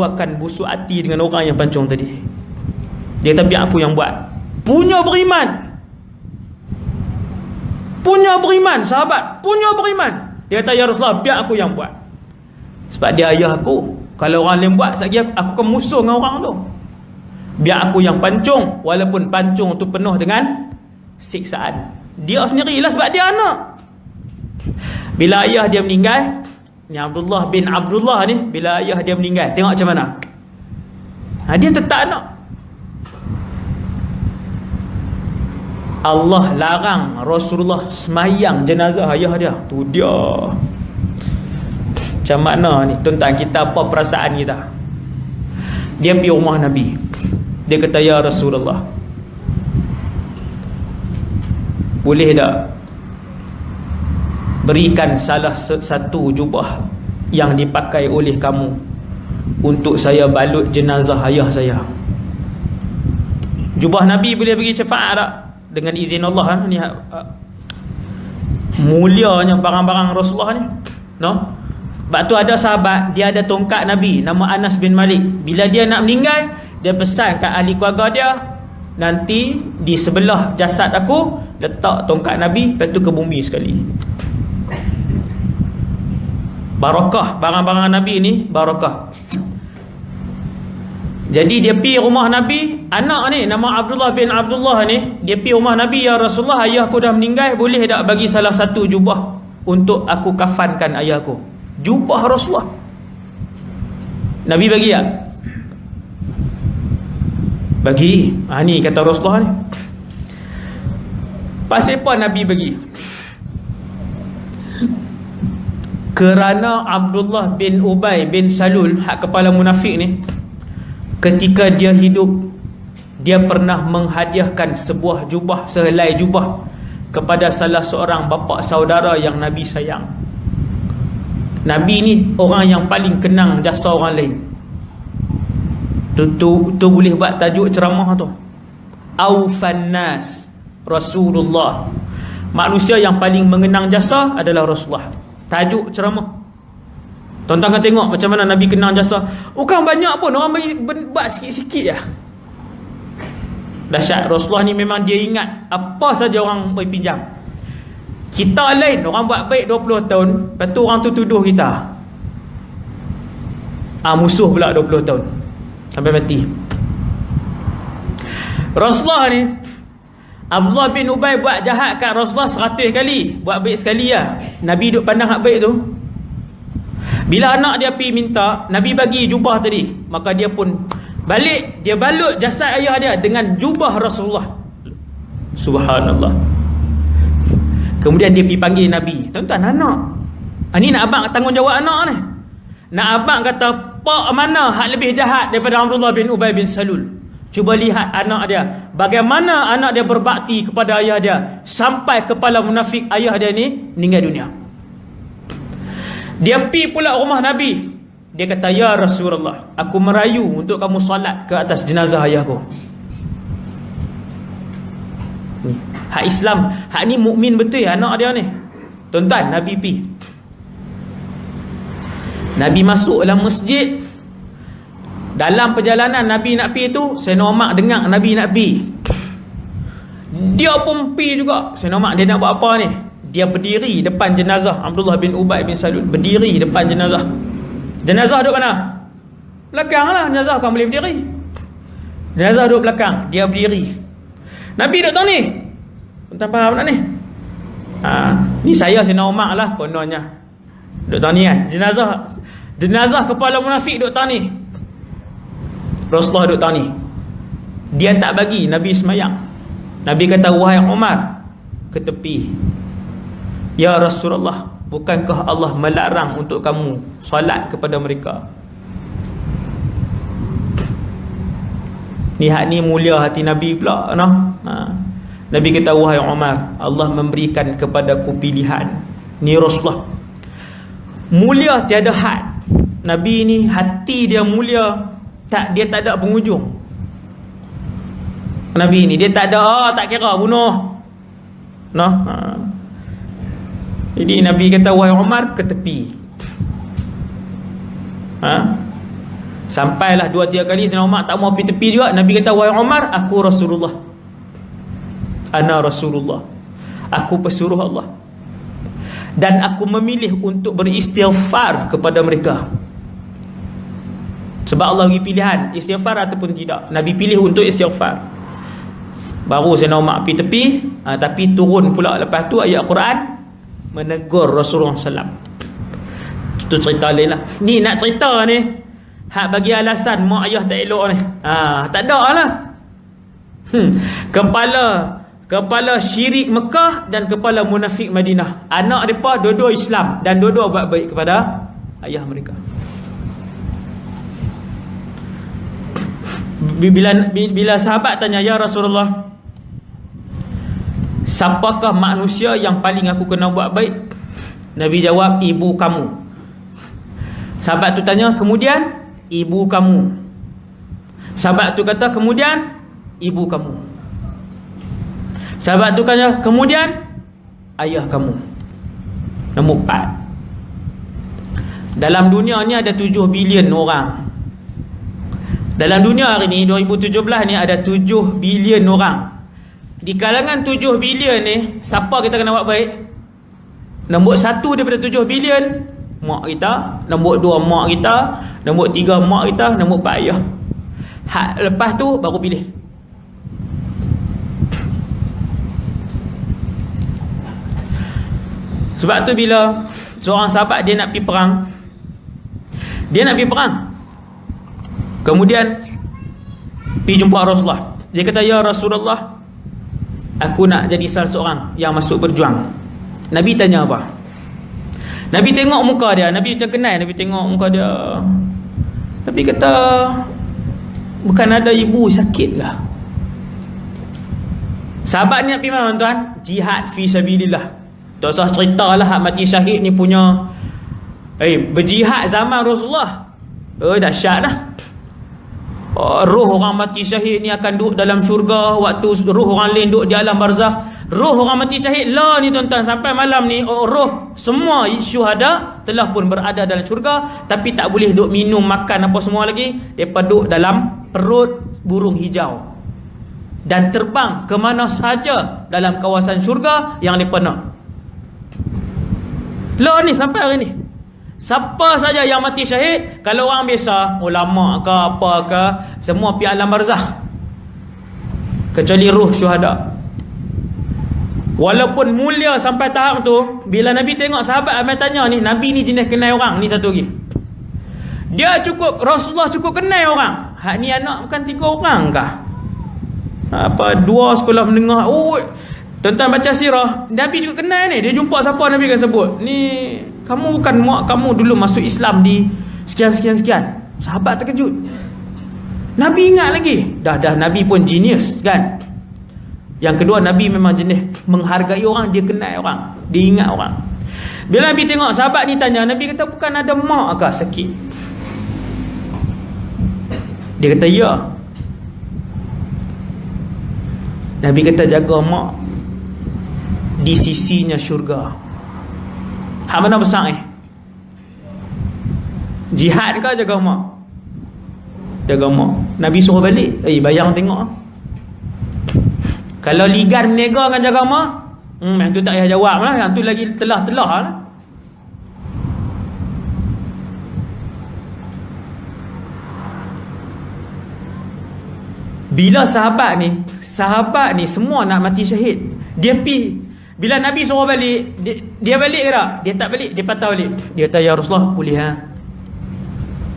akan busuk hati dengan orang yang pancung tadi. Dia kata, biar aku yang buat. Punya beriman sahabat, punya beriman. Dia kata, ya Rasulullah, biar aku yang buat. Sebab dia ayah aku. Kalau orang lain buat, sekejap aku akan musuh dengan orang tu. Biar aku yang pancung, walaupun pancung tu penuh dengan siksaan. Dia sendirilah sebab dia anak. Bila ayah dia meninggal, ni Abdullah bin Abdullah ni, bila ayah dia meninggal, tengok macam mana. Dia tetap anak. Allah larang Rasulullah semayang jenazah ayah dia. Tu dia. Macam mana ni tuan-tuan, kita apa perasaan kita? Dia pergi rumah Nabi. Dia kata, ya Rasulullah, boleh tak berikan salah satu jubah yang dipakai oleh kamu untuk saya balut jenazah ayah saya? Jubah Nabi boleh bagi syafaat tak? Dengan izin Allah ni, mulianya barang-barang Rasulullah ni, no? Sebab tu ada sahabat, dia ada tongkat Nabi, nama Anas bin Malik. Bila dia nak meninggal, dia pesan kat ahli keluarga dia, nanti di sebelah jasad aku letak tongkat Nabi, lepas tu ke bumi sekali. Barakah barang-barang Nabi ni, barakah. Jadi dia pergi rumah Nabi. Anak ni nama Abdullah bin Abdullah ni, dia pergi rumah Nabi, ya Rasulullah, ayahku dah meninggal, boleh tak bagi salah satu jubah untuk aku kafankan ayahku? Jubah Rasulullah. Nabi bagi tak? Bagi. Ni kata Rasulullah ni. Pasal apa Nabi bagi? Kerana Abdullah bin Ubay bin Salul, hak kepala munafik ni, ketika dia hidup, dia pernah menghadiahkan sebuah jubah, sehelai jubah kepada salah seorang bapa saudara yang Nabi sayang. Nabi ni orang yang paling kenang jasa orang lain. Tu boleh buat tajuk ceramah tu. Aufan nas Rasulullah. Manusia yang paling mengenang jasa adalah Rasulullah. Tajuk ceramah. Tuan-tuan kan tengok macam mana Nabi kenang jasa. Bukan banyak pun, orang bagi buat sikit-sikit je. Dahsyat. Rasulullah ni memang dia ingat apa saja orang bagi pinjam. Kita lain, orang buat baik 20 tahun, lepas tu orang tu tuduh kita, musuh pula 20 tahun sampai mati. Rasulullah ni, Abdullah bin Ubay buat jahat kat Rasulullah 100 kali, buat baik sekali lah. Nabi duk pandang hak baik tu. Bila anak dia pergi minta, Nabi bagi jubah tadi, maka dia pun balik, dia balut jasad ayah dia dengan jubah Rasulullah. Subhanallah. Kemudian dia pergi panggil Nabi. Tuan-tuan, anak, ni nak abang tanggungjawab anak ni. Nak abang kata, pak mana hak lebih jahat daripada Abdullah bin Ubay bin Salul? Cuba lihat anak dia, bagaimana anak dia berbakti kepada ayah dia, sampai kepala munafik ayah dia ni meninggal dunia. Dia pergi pula rumah Nabi. Dia kata, ya Rasulullah, aku merayu untuk kamu solat ke atas jenazah ayahku. Ni hak Islam, hak ni mukmin betul anak dia ni. Tuan-tuan, Nabi pi. Nabi masuk dalam masjid. Dalam perjalanan Nabi nak pi tu, Sayyidina Umar dengar Nabi nak pi. Dia pun pi juga. Sayyidina Umar dia nak buat apa ni? Dia berdiri depan jenazah Abdullah bin Ubay bin Salul. Berdiri depan jenazah. Jenazah duduk mana? Belakang lah. Jenazah kan boleh berdiri. Jenazah duduk belakang, dia berdiri. Nabi duduk tahu ni. Tuan faham tak ni? Ni saya Sayyidina Umar lah kononnya. Duduk tahu ni kan? Jenazah kepala munafik duduk tahu ni. Rasulullah duduk tahu ni. Dia tak bagi Nabi semayang. Nabi kata, wahai Umar, ke tepi. Ya Rasulullah, bukankah Allah melarang untuk kamu solat kepada mereka? Ni hak ni mulia hati Nabi pula, no? Nabi kata, wahai Umar, Allah memberikan kepadaku pilihan. Ni Rasulullah mulia tiada had. Nabi ni hati dia mulia, dia tak ada penghujung. Nabi ni dia tak ada, tak kira bunuh, no? Jadi Nabi kata, wahai Umar, ke tepi. Sampailah 2-3 kali Sayyidina Umar tak mau pergi tepi juga. Nabi kata, wahai Umar, aku Rasulullah. Ana Rasulullah. Aku pesuruh Allah. Dan aku memilih untuk beristighfar kepada mereka. Sebab Allah bagi pilihan, istighfar ataupun tidak. Nabi pilih untuk istighfar. Baru Sayyidina Umar pergi tepi. Tapi turun pula lepas tu ayat Quran menegur Rasulullah SAW. Itu cerita lain lah. Ni nak cerita ni, hak bagi alasan mak ayah tak elok ni. Tak ada lah. kepala syirik Mekah dan kepala munafik Madinah. Anak mereka dua-dua Islam dan dua-dua buat baik kepada ayah mereka. Bila sahabat tanya, ya Rasulullah, siapakah manusia yang paling aku kena buat baik? Nabi jawab, ibu kamu. Sahabat tu tanya, kemudian ibu kamu. Sahabat tu kata, kemudian ibu kamu. Sahabat tu kata, kemudian ayah kamu. Nombor 4. Dalam dunia ni ada 7 bilion orang. Dalam dunia hari ni 2017 ni ada 7 bilion orang. Di kalangan 7 bilion ni, siapa kita kena buat baik? Nombor 1 daripada 7 bilion, mak kita. Nombor 2 mak kita. Nombor 3 mak kita. Nombor 4 ayah. Lepas tu baru pilih. Sebab tu bila seorang sahabat dia nak pergi perang, kemudian pergi jumpa Rasulullah. Dia kata, ya Rasulullah, aku nak jadi salah seorang yang masuk berjuang. Nabi tanya apa? Nabi tengok muka dia. Nabi macam kenal. Nabi tengok muka dia. Nabi kata, bukan ada ibu sakit ke? Sahabat ni nak pergi mana tuan? Jihad fi sabilillah. Tak usah ceritalah hak mati syahid ni punya berjihad zaman Rasulullah. Dahsyat dah. Roh orang mati syahid ni akan duduk dalam syurga, waktu roh orang lain duduk di alam barzakh. Roh orang mati syahid lah ni tuan-tuan, sampai malam ni roh semua syuhada telah pun berada dalam syurga, tapi tak boleh duduk minum makan apa semua lagi. Mereka duduk dalam perut burung hijau dan terbang ke mana saja dalam kawasan syurga yang mereka nak. Lah ni sampai hari ni, siapa saja yang mati syahid, kalau orang biasa, ulama ke apa ke, semua pergi alam barzakh, kecuali ruh syuhada. Walaupun mulia sampai tahap tu, bila Nabi tengok sahabat Abang tanya ni, Nabi ni jenis kenal orang ni satu lagi. Dia cukup, Rasulullah cukup kenal orang. Hak ni anak bukan 3 orang kah? Apa 2 sekolah menengah. Tuan-tuan baca sirah, Nabi juga kenal ni. Dia jumpa siapa Nabi akan sebut, ni kamu bukan mak kamu dulu masuk Islam di sekian. Sahabat terkejut. Nabi ingat lagi. Dah Nabi pun genius kan. Yang kedua, Nabi memang jenis menghargai orang. Dia kenal orang, dia ingat orang. Bila Nabi tengok sahabat ni tanya, Nabi kata, bukan ada mak ke sakit? Dia kata, ya. Nabi kata, jaga mak di sisinya syurga. Hak mana besar ni? Jihad ke jaga mak? Jaga mak. Nabi suruh balik. Bayang tengok. Kalau ligan menega dengan jaga mak, yang tu tak payah jawab lah. Yang tu lagi telah-telah lah. Bila sahabat ni semua nak mati syahid, dia pergi. Bila Nabi suruh balik, dia balik ke tak? Dia tak balik, dia patah balik. Dia kata, ya Rasulullah, boleh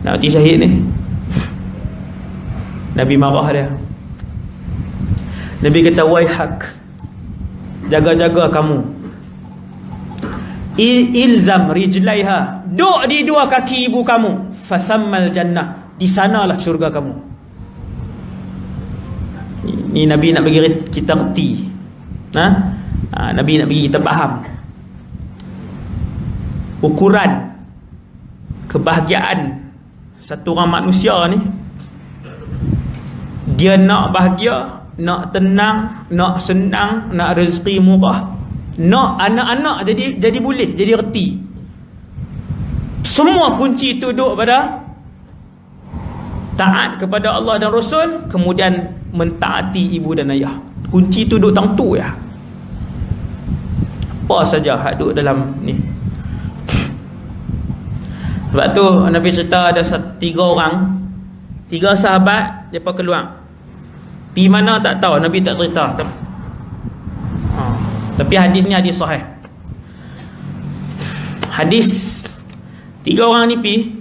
nak mati syahid ni. Nabi marah dia. Nabi kata, waihak, jaga-jaga kamu. Ilzam rijlaiha, duk di 2 kaki ibu kamu. Fathammal jannah, di sanalah syurga kamu. Ni Nabi nak bagi kita reti. Nabi nak bagi kita faham ukuran kebahagiaan satu orang manusia ni. Dia nak bahagia, nak tenang, nak senang, nak rezeki murah, nak anak-anak jadi boleh, jadi reti. Semua kunci itu duduk pada taat kepada Allah dan Rasul, kemudian mentaati ibu dan ayah. Kunci itu duduk tentu ya. Apa saja hak duduk dalam ni. Sebab tu Nabi cerita ada 3 orang, 3 sahabat, mereka keluar. Pergi mana tak tahu, Nabi tak cerita. Tapi hadis ni hadis sahih. Hadis 3 orang ni pergi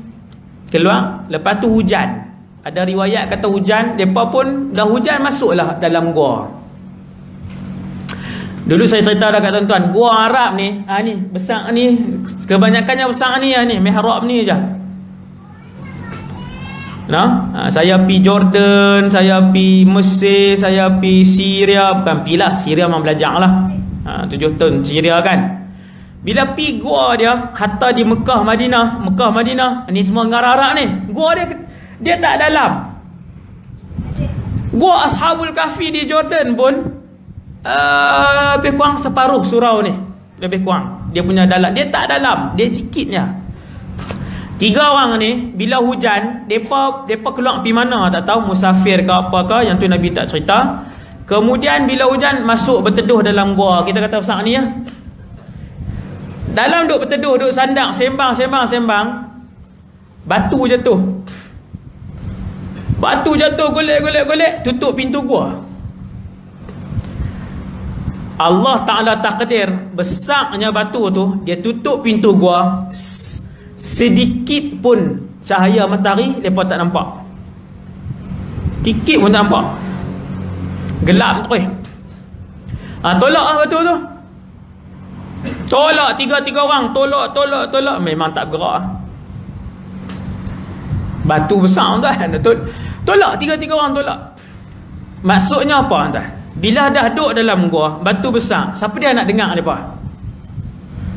keluar, lepas tu hujan. Ada riwayat kata hujan, mereka pun dah hujan masuklah dalam gua. Dulu saya cerita dah kat tuan-tuan, gua Arab ni, ni besar ni, kebanyakannya besar ni, mihrab ni je. Saya pi Jordan, saya pi Mesir, saya pi Syria, bukan pi lah, Syria memang belajar lah. 7 tahun Syria kan. Bila pi gua dia, hatta di Mekah Madinah, ni semua negara Arab ni. Gua dia tak dalam. Gua Ashabul Kahfi di Jordan pun lebih kurang separuh surau ni, lebih kurang dia punya dalam, dia tak dalam, dia sikitnya. 3 orang ni bila hujan depa keluar pergi mana tak tahu, musafir ke apa ke, yang tu Nabi tak cerita. Kemudian bila hujan masuk berteduh dalam gua, kita kata besar ni ya. Dalam duk berteduh, duk sandang, sembang, batu jatuh, golek, tutup pintu gua. Allah Ta'ala takdir besarnya batu tu, dia tutup pintu gua, sedikit pun cahaya matahari mereka tak nampak, sedikit pun tak nampak, gelap tu. Tolak lah batu tu, tolak, 3 orang tolak, memang tak bergerak. Batu besar tuan, tolak, 3 orang tolak. Maksudnya apa tuan? Bila dah duduk dalam gua, batu besar, siapa dia nak dengar mereka?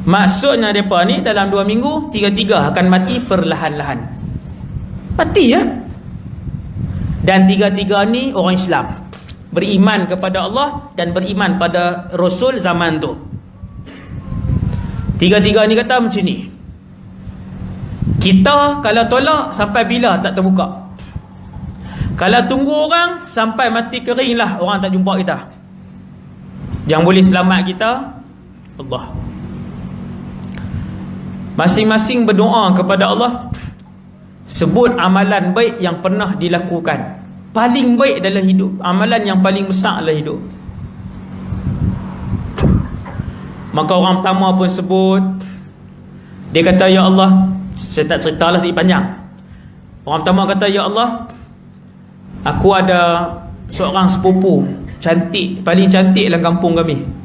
Maksudnya mereka ni dalam 2 minggu 3 akan mati perlahan-lahan. Mati ya. Dan 3 ni orang Islam, beriman kepada Allah dan beriman pada Rasul zaman tu. 3 ni kata macam ni, kita kalau tolak sampai bila tak terbuka, kalau tunggu orang sampai mati kering lah, orang tak jumpa kita. Yang boleh selamat kita Allah. Masing-masing berdoa kepada Allah, sebut amalan baik yang pernah dilakukan, paling baik dalam hidup, amalan yang paling besar dalam hidup. Maka orang pertama pun sebut, dia kata, ya Allah, saya tak ceritalah sikit panjang. Orang pertama kata, ya Allah, aku ada seorang sepupu cantik, paling cantik dalam kampung kami.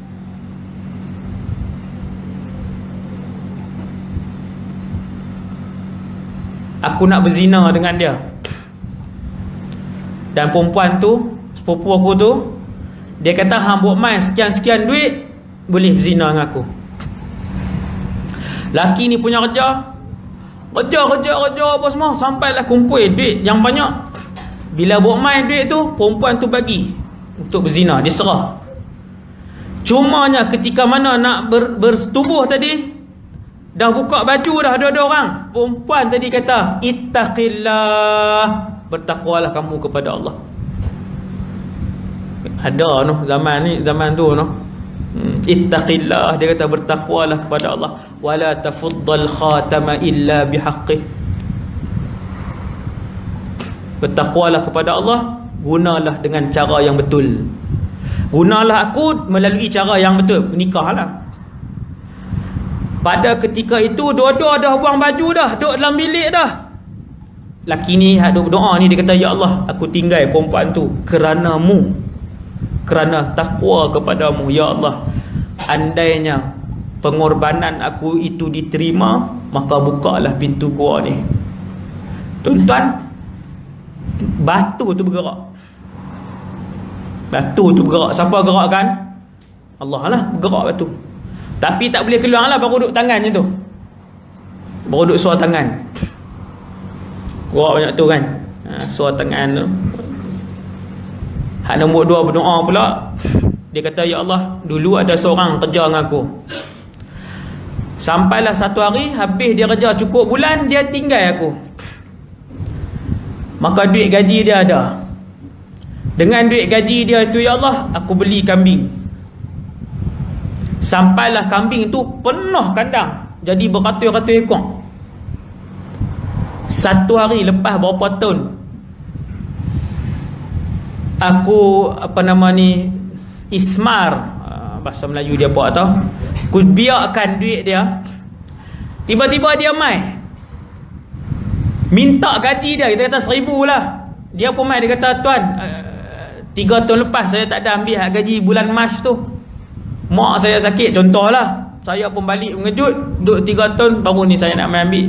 Aku nak berzina dengan dia. Dan perempuan tu, sepupu aku tu, dia kata, hang buat main sekian-sekian duit, boleh berzina dengan aku. Laki ni punya kerja apa semua, sampailah kumpul duit yang banyak. Bila buat main duit tu, perempuan tu bagi untuk berzina, dia serah. Cumanya ketika mana nak bersetubuh tadi, dah buka baju dah ada orang, perempuan tadi kata, ittaqillah, bertakwalah kamu kepada Allah. Ada noh zaman tu noh, ittaqillah, dia kata bertakwalah kepada Allah, wala tafuddal khatama illa bihaqqih, bertakwalah kepada Allah, gunalah dengan cara yang betul. Gunalah aku melalui cara yang betul, nikahlah. Pada ketika itu dua-dua dah buang baju dah, duduk dalam bilik dah. Laki ni duduk berdoa ni, dia kata, ya Allah, aku tinggal perempuan tu kerana-Mu, kerana takwa kepadamu. Ya Allah, andainya pengorbanan aku itu diterima, maka bukalah pintu gua ni. Tuan-tuan, batu tu bergerak. Batu tu bergerak. Siapa gerakkan? Allah lah bergerak batu. Tapi tak boleh keluar lah, baru duduk tangan je tu, baru duduk suar tangan. Gerak banyak tu kan, suar tangan tu. Hak nombor 2 berdoa pula. Dia kata, ya Allah, dulu ada seorang kerja dengan aku, sampailah satu hari habis dia kerja cukup bulan, dia tinggal aku. Maka duit gaji dia ada. Dengan duit gaji dia itu, ya Allah, aku beli kambing. Sampailah kambing itu penuh kandang, jadi beratus-ratus ekor. Satu hari lepas berapa tahun, aku ismar, bahasa Melayu dia apa tau, aku biarkan duit dia. Tiba-tiba dia mai minta gaji dia, kita kata 1,000 lah. Dia pun mai, dia kata, tuan, 3 tahun lepas saya tak ada ambil gaji bulan Mac tu. Mak saya sakit, contohlah. Saya pun balik mengejut, duduk 3 tahun, baru ni saya nak main ambil.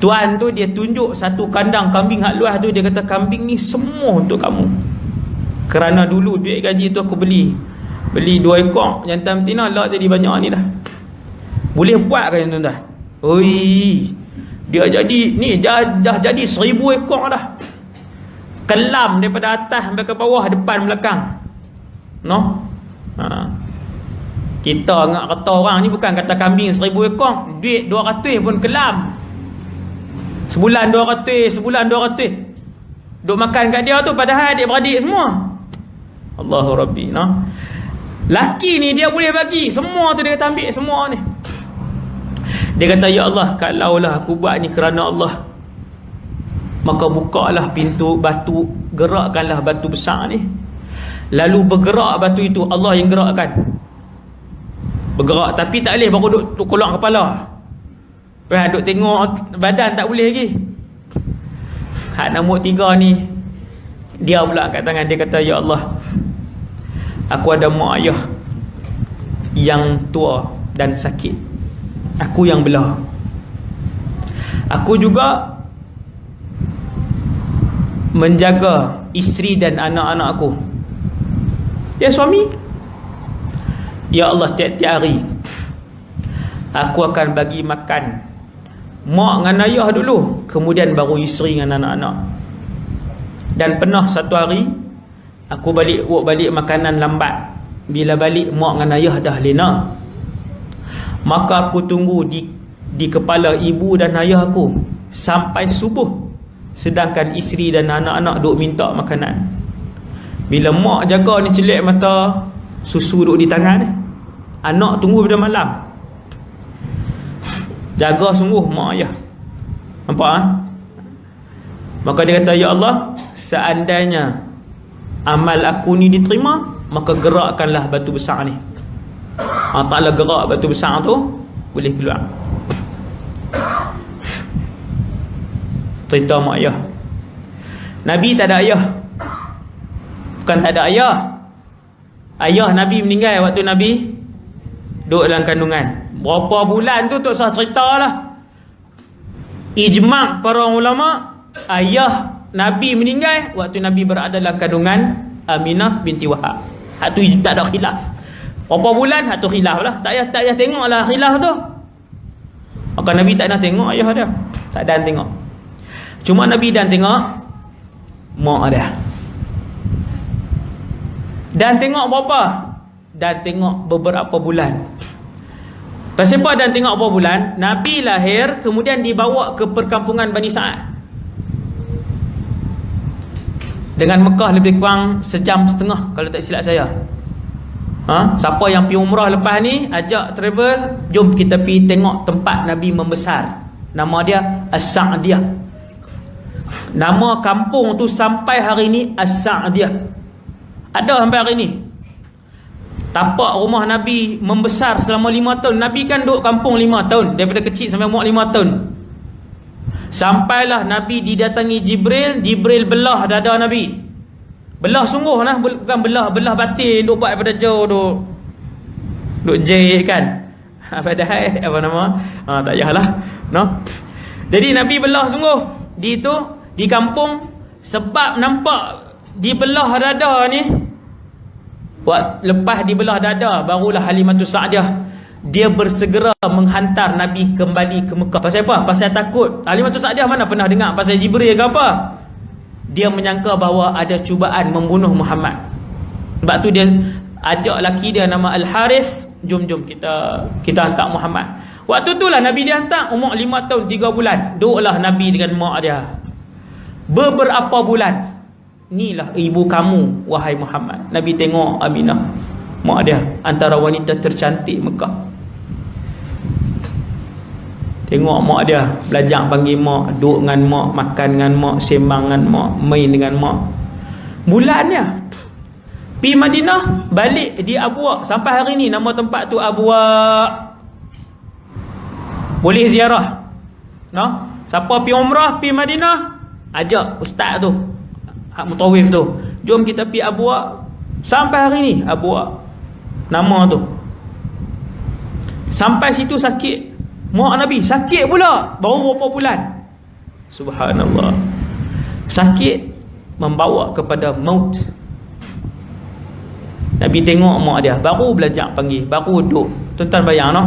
Tuan tu dia tunjuk satu kandang kambing hak luas tu. Dia kata, kambing ni semua untuk kamu. Kerana dulu duit gaji tu aku beli 2 ekor jantan betina, lah jadi banyak ni dah. Boleh buat kan tuan-tuan? Oi, dia jadi ni dah jadi 1000 ekor dah. Kelam daripada atas sampai ke bawah, depan belakang. No? Kita ngak kata orang ni bukan kata kambing 1000 ekor, duit 200 pun kelam. Sebulan 200 duk makan kat dia tu, padahal adik-beradik semua. Allahu Rabbi, no? Laki ni dia boleh bagi semua tu, dia kata ambil semua ni. Dia kata, ya Allah, kalaulah aku buat ni kerana Allah, maka bukalah pintu batu, gerakkanlah batu besar ni. Lalu bergerak batu itu, Allah yang gerakkan. Bergerak, tapi tak boleh baru duk kolak kepala. Duk tengok badan tak boleh lagi. Hak nombor 3 ni, dia pula angkat tangan, dia kata, ya Allah, aku ada mak ayah yang tua dan sakit. Aku yang belah. Aku juga menjaga isteri dan anak-anak aku. Dia suami. Ya Allah, tiap-tiap hari aku akan bagi makan mak dengan ayah dulu, kemudian baru isteri dengan anak-anak. Dan pernah satu hari aku balik makanan lambat. Bila balik mak dengan ayah dah lena, maka aku tunggu di kepala ibu dan ayah aku sampai subuh, sedangkan isteri dan anak-anak duk minta makanan. Bila mak jaga ni celik mata, susu duk di tangan ni, anak tunggu pada malam. Jaga sungguh mak ayah. Nampak? Maka dia kata, ya Allah, seandainya amal aku ni diterima, maka gerakkanlah batu besar ni. Ta'ala gerak batu besar tu, boleh keluar. Cerita mak ayah. Nabi tak ada ayah. Bukan tak ada ayah, ayah Nabi meninggal waktu Nabi duduk dalam kandungan. Berapa bulan tu tak usah cerita lah. Ijma' para ulama, ayah Nabi meninggal waktu Nabi berada dalam kandungan Aminah binti Wahab. Hak tu tak ada khilaf. Berapa bulan, hak tu khilaf lah. Tak payah tengok lah khilaf tu. Maka Nabi tak nak tengok ayah dia, tak dan tengok. Cuma Nabi dan tengok mak dia. Dan tengok berapa? Dan tengok beberapa bulan. Pasal apa dan tengok berapa bulan? Nabi lahir, kemudian dibawa ke perkampungan Bani Sa'ad. Dengan Mekah lebih kurang 1.5 jam kalau tak silap saya. Siapa yang pergi umrah lepas ni, ajak travel, jom kita pergi tengok tempat Nabi membesar. Nama dia As-Sa'diyah. Nama kampung tu sampai hari ni As-Sa'diyah. Ada sampai hari ni. Tapak rumah Nabi membesar selama 5 tahun. Nabi kan duduk kampung 5 tahun, daripada kecil sampai umur 5 tahun. Sampailah Nabi didatangi Jibril. Jibril belah dada Nabi. Belah sungguh lah, bukan belah batin, duk buat daripada jauh, duk jahit kan. Padahal apa nama? Tak payahlah, no. Jadi Nabi belah sungguh di kampung, sebab nampak dibelah dada ni. Lepas dibelah dada, barulah Halimatus Sa'diyah dia bersegera menghantar Nabi kembali ke Mekah. Pasal apa? Pasal takut. Halimatus Sa'diyah mana pernah dengar pasal Jibril ke apa? Dia menyangka bahawa ada cubaan membunuh Muhammad. Sebab tu dia ajak laki dia nama Al-Harith, jom kita hantar Muhammad. Waktu tu lah Nabi dia hantar, umur 5 tahun 3 bulan. Duduklah Nabi dengan mak dia beberapa bulan. Inilah ibu kamu, wahai Muhammad. Nabi tengok Aminah, mak dia, antara wanita tercantik Mekah. Tengok mak dia, belajar panggil mak, duduk dengan mak, makan dengan mak, sembang dengan mak, main dengan mak. Bulannya pergi Madinah, balik di Abwa. Sampai hari ni nama tempat tu Abwa. Boleh ziarah, no? Siapa pergi umrah, pergi Madinah, ajak ustaz tu, hak mutawif tu, jom kita pergi Abwa, Sampai hari ni Abu nama tu. Sampai situ sakit. Mak Nabi sakit pula. Baru berapa bulan. Subhanallah. Sakit membawa kepada maut. Nabi tengok mak dia, baru belajar panggil, baru duduk. Tuan-tuan bayang noh.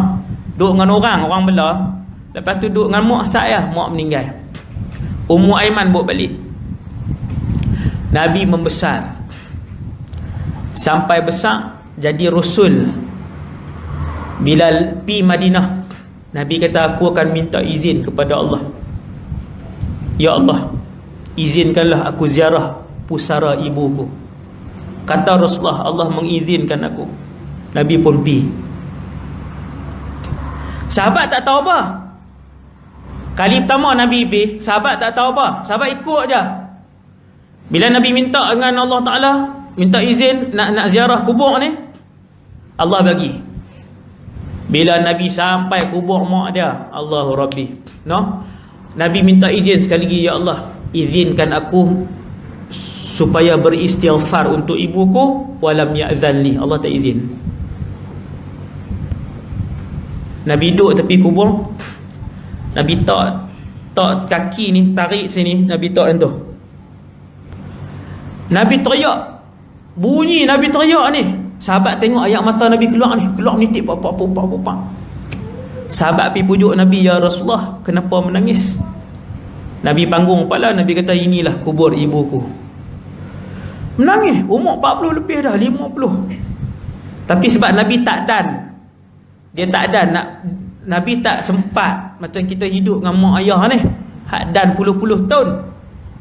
Duduk dengan orang belah. Lepas tu duduk dengan mak saya, mak meninggal. Ummu Aiman bawa balik. Nabi membesar. Sampai besar jadi rasul. Bila pi Madinah, Nabi kata, aku akan minta izin kepada Allah. Ya Allah, izinkanlah aku ziarah pusara ibuku. Kata Rasulullah, Allah mengizinkan aku. Nabi pun pi. Sahabat tak tahu apa. Kali pertama Nabi pi, sahabat tak tahu apa. Sahabat ikut je. Bila Nabi minta dengan Allah Ta'ala, minta izin nak ziarah kubur ni, Allah bagi. Bila Nabi sampai kubur mak dia, Allahu Rabbi, no? Nabi minta izin sekali lagi, ya Allah, izinkan aku supaya beristighfar untuk ibuku, walam ya'zan li. Allah tak izin. Nabi duduk tepi kubur. Nabi tak kaki ni, tarik sini, Nabi tak tu. Nabi teriak. Bunyi Nabi teriak ni. Sahabat tengok air mata Nabi keluar ni. Keluar nitip apa. Sahabat pergi pujuk Nabi, ya Rasulullah, kenapa menangis? Nabi panggung kepala. Nabi kata, inilah kubur ibuku. Menangis. Umur 40 lebih dah, 50. Tapi sebab Nabi tak dan. Dia tak dan. Nabi tak sempat. Macam kita hidup dengan mak ayah ni. Hak dan puluh-puluh tahun.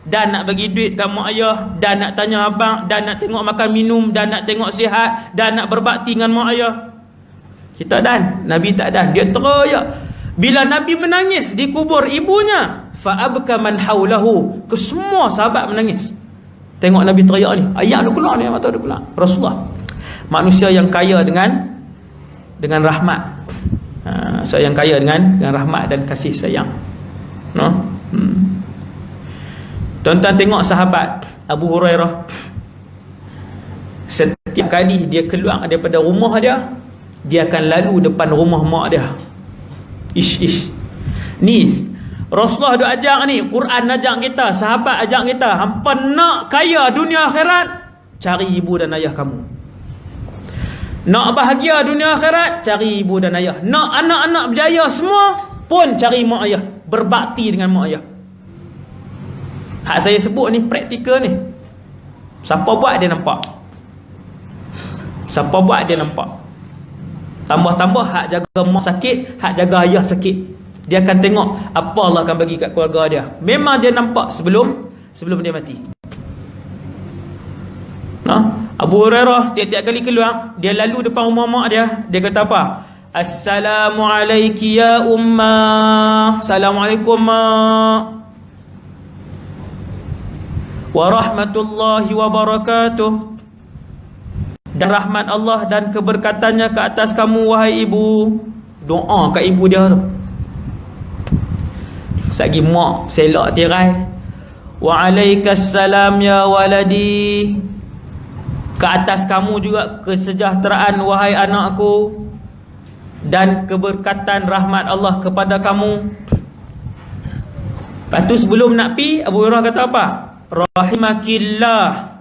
Dan nak bagi duit kat mak ayah, dan nak tanya abang, dan nak tengok makan minum, dan nak tengok sihat, dan nak berbakti dengan mak ayah. Kita dan. Nabi tak dan. Dia teriak. Bila Nabi menangis di kubur ibunya, fa'abka man haulahu, ke semua sahabat menangis. Tengok Nabi teriak ni. Ayat dia keluar ni, mata dia keluar. Rasulullah, manusia yang kaya dengan rahmat. Saya yang kaya dengan rahmat dan kasih sayang. No? Tuan-tuan tengok sahabat Abu Hurairah. Setiap kali dia keluar daripada rumah dia, dia akan lalu depan rumah mak dia. Ish. Ni Rasulullah duk ajak ni, Quran ajak kita, sahabat ajak kita, hampa nak kaya dunia akhirat, cari ibu dan ayah kamu. Nak bahagia dunia akhirat, cari ibu dan ayah. Nak anak-anak berjaya semua, pun cari mak ayah, berbakti dengan mak ayah. Hak saya sebut ni praktikal ni. Siapa buat dia nampak. Siapa buat dia nampak. Tambah-tambah hak jaga mak sakit, hak jaga ayah sakit. Dia akan tengok apa Allah akan bagi kat keluarga dia. Memang dia nampak sebelum dia mati. Nah, Abu Hurairah tiap-tiap kali keluar, dia lalu depan rumah mak dia, dia kata apa? Assalamualaikum ya ummah. Assalamualaikum mak. Warahmatullahi wabarakatuh. Dan rahmat Allah dan keberkatannya ke atas kamu wahai ibu. Doa kat ibu dia tu. Sagi mak selak tirai. Waalaikumsalam ya waladi. Ke atas kamu juga kesejahteraan wahai anakku, dan keberkatan rahmat Allah kepada kamu. Lepas tu sebelum nak pi, Abu Hurairah kata apa? Rahimakillah,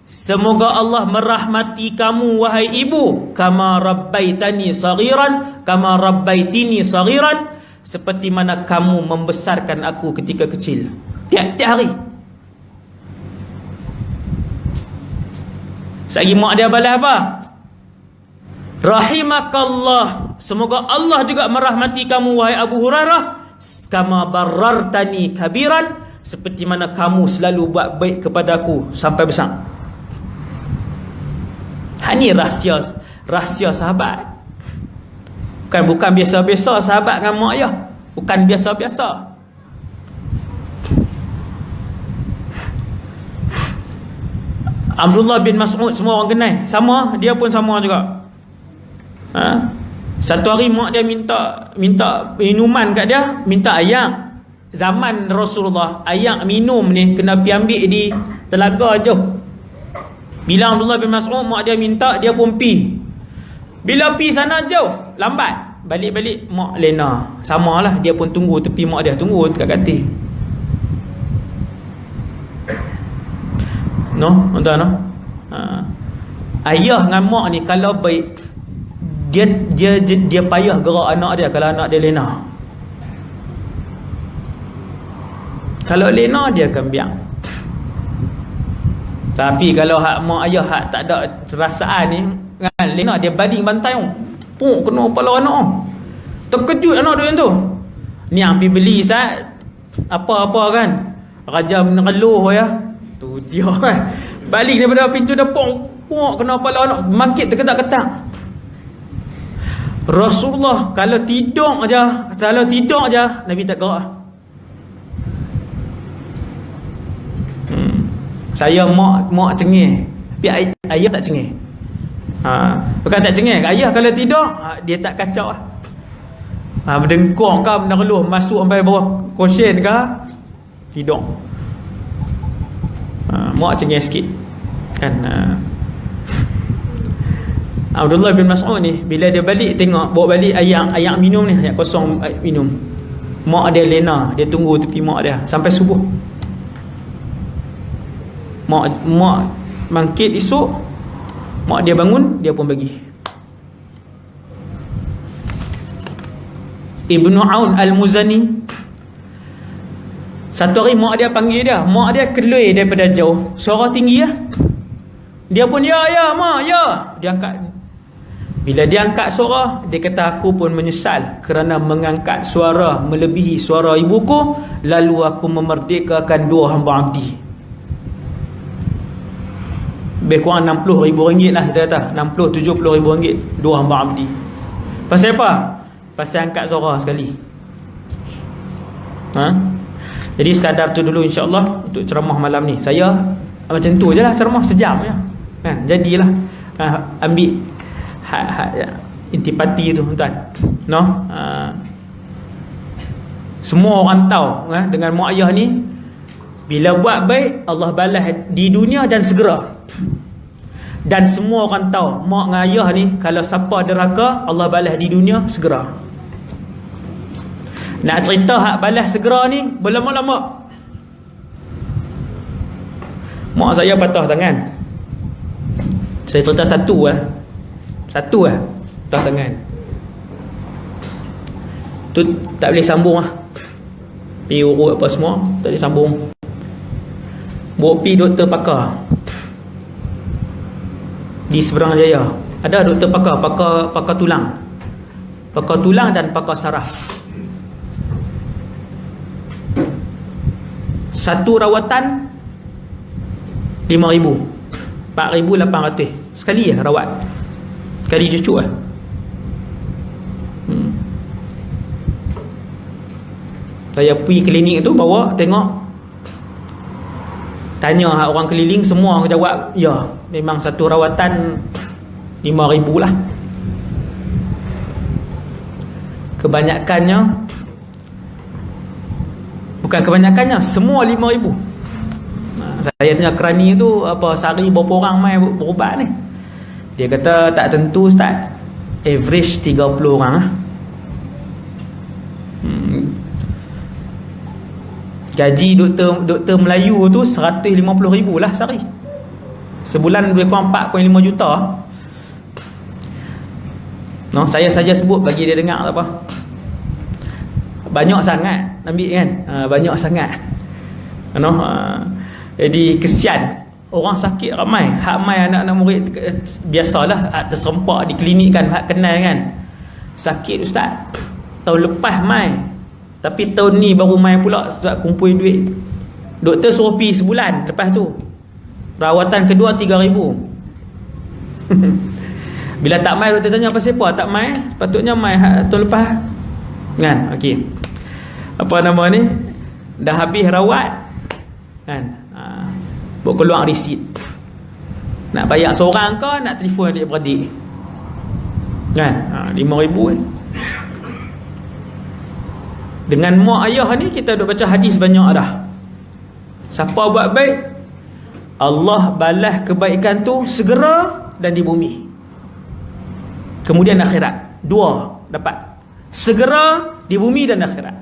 semoga Allah merahmati kamu wahai ibu, kama rabbaitani saghiran, kama rabbaitini saghiran, seperti mana kamu membesarkan aku ketika kecil. Tiap-tiap hari. Sagi mak dia balas apa? Rahimakallah, semoga Allah juga merahmati kamu wahai Abu Hurairah, kama barartani kabiran, seperti mana kamu selalu buat baik kepadaku sampai besar. Ini rahsia sahabat. Bukan biasa-biasa sahabat dengan mak ayah. Bukan biasa-biasa. Abdullah bin Mas'ud semua orang kenal. Sama, dia pun sama juga. Satu hari mak dia minta minuman kat dia, minta air. Zaman Rasulullah, air minum ni kena pergi ambil di telaga jauh. Bila Abdullah bin Mas'ud mak dia minta, dia pun pi. Bila pi sana jauh, lambat, balik-balik mak lena. Samalah, dia pun tunggu tepi mak dia, tunggu dekat katil. No, tuan-tuan no. Ayah dengan mak ni kalau baik, dia payah gerak anak dia kalau anak dia lena. Kalau lena dia akan biang. Tapi kalau hak mak ayah hak tak ada perasaan ni kan, lena dia bading bantai puk kena kepala anak. Terkejut anak dia tu. Ni ambil beli sat apa-apa kan. Raja mengeluh ya. Tu dia kan. Balik daripada pintu dah puk kena kepala anak, bangkit terketak-ketak. Rasulullah kalau tidur aja Nabi tak gerak. Saya mak cengih, tapi ayah tak cengih. Bukan tak cengih, ayah kalau tidur dia tak kacau lah. Berdengkong ke, benda keluh masuk sampai bawah kosen ke, tidur. Mak cengih sikit kan. Abdullah bin Mas'ud ni bila dia balik tengok, bawa balik ayak minum ni, ayak kosong minum. Mak dia lena, dia tunggu tepi mak dia sampai subuh. Mak bangkit esok, mak dia bangun, dia pun bagi. Ibnu Aun Al-Muzani, satu hari mak dia panggil dia, mak dia kelui daripada jauh, suara tinggi lah. Dia pun ya mak, ya. Dia angkat. Bila dia angkat suara, dia kata aku pun menyesal kerana mengangkat suara melebihi suara ibuku, lalu aku memerdekakan 2 hamba abdi. Lebih kurang RM60,000 lah kita kata, 60-70 ribu ringgit 2 hamba abdi. Pasal apa? Pasal angkat suara sekali. Jadi sekadar tu dulu insya-Allah untuk ceramah malam ni. Saya macam tu je lah, ceramah sejam je kan. Jadilah ambil intipati tu tuan. No? Semua orang tahu dengan mak ayah ni, bila buat baik Allah balas di dunia dan segera. Dan semua orang tahu mak dengan ayah ni kalau siapa deraka, Allah balas di dunia segera. Nak cerita hak balas segera ni berlama-lama. Mak saya patah tangan. Saya cerita satu lah, patah tangan. Tu tak boleh sambung lah. Pergi urut apa semua, tak boleh sambung. Bawa pergi doktor pakar di Seberang Jaya. Ada doktor pakar tulang. Pakar tulang dan pakar saraf. Satu rawatan 5,000, 4,800 sekali ya rawat. Sekali cucuk lah. Saya pergi klinik tu, bawa tengok, tanya orang keliling, semua orang jawab ya, memang satu rawatan 5,000 lah. Kebanyakannya semua 5,000. Saya tanya kerani tu, apa sehari berapa orang mai berubat ni? Dia kata tak tentu Ustaz, average 30 orang lah. Gaji doktor Melayu tu 150,000 lah sehari. Sebulan lebih kurang 4.5 juta. No, saya saja sebut bagi dia dengar tak apa. Banyak sangat ambil kan, banyak sangat. No, jadi kesian orang sakit ramai. Hak mai anak-anak murid biasalah terserempak di klinik kan, hak kenal kan. Sakit Ustaz, tahun lepas mai, tapi tahun ni baru mai pula sebab kumpul duit. Doktor suruh pergi sebulan lepas tu. Rawatan kedua 3,000. Bila tak mai, doktor tanya pasal apa tak mai? Patutnya mai tahun lepas kan. Okey, apa nama ni, dah habis rawat kan, buat keluar resit. Nak bayar seorang ke nak telefon adik-beradik kan, 5,000 kan. Dengan mak ayah ni kita duk baca hadis banyak dah. Siapa buat baik Allah balas kebaikan tu segera dan di bumi. Kemudian akhirat. Dua dapat. Segera di bumi dan akhirat.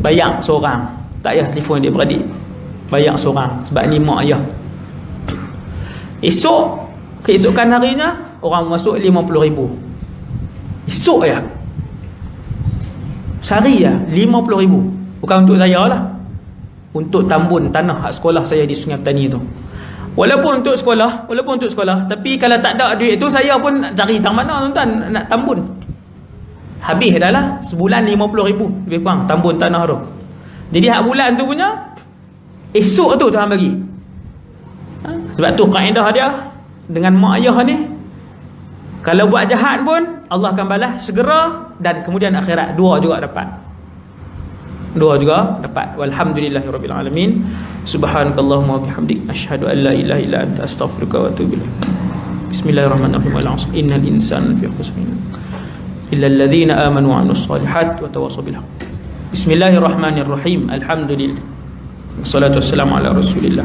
Bayang seorang, tak payah telefon dia beradik. Bayang seorang sebab ni mak ayah. Esok, keesokan harinya orang masuk 50,000. Esok ya. Sehari ya 50,000. Bukan untuk saya lah. Untuk tambun tanah hak sekolah saya di Sungai Petani tu. Walaupun untuk sekolah, tapi kalau tak ada duit tu saya pun nak cari tang mana tuan-tuan nak tambun. Habis dah lah sebulan 50,000 lebih kurang tambun tanah tu. Jadi hak bulan tu punya esok tu Tuhan bagi. Sebab tu kaedah dia dengan mak ayah ni, kalau buat jahat pun Allah akan balas segera dan kemudian akhirat. Dua juga dapat. Walhamdulillahirabbil alamin. Subhanakallahumma wa bihamdik asyhadu an la ilaha illa anta astaghfiruka wa atubu ilaik. Bismillahirrahmanirrahim. Wal 'asr innal insana lafi khusr illa alladhina amanu wa 'amilus solihat wa tawassaw bil haqq. Bismillahirrahmanirrahim. Alhamdulillah. Wassalatu wassalamu ala Rasulillah.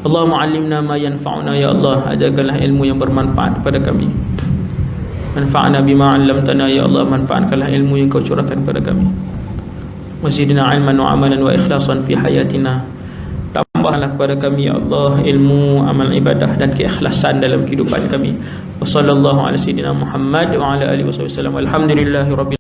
Allahumma 'allimna ma yanfa'una ya Allah, ajarkanlah ilmu yang bermanfaat kepada kami. Manfa'na bima 'allamtana ya Allah, manfaatkanlah ilmu yang kau curahkan kepada kami. Wazidna 'ilman wa 'amalan wa ikhlasan fi hayatina. Tambahlah kepada kami ya Allah ilmu, amal ibadah dan keikhlasan dalam kehidupan kami. Wassallallahu ala sayyidina Muhammad wa ala alihi wasallam. Alhamdulillahirabbil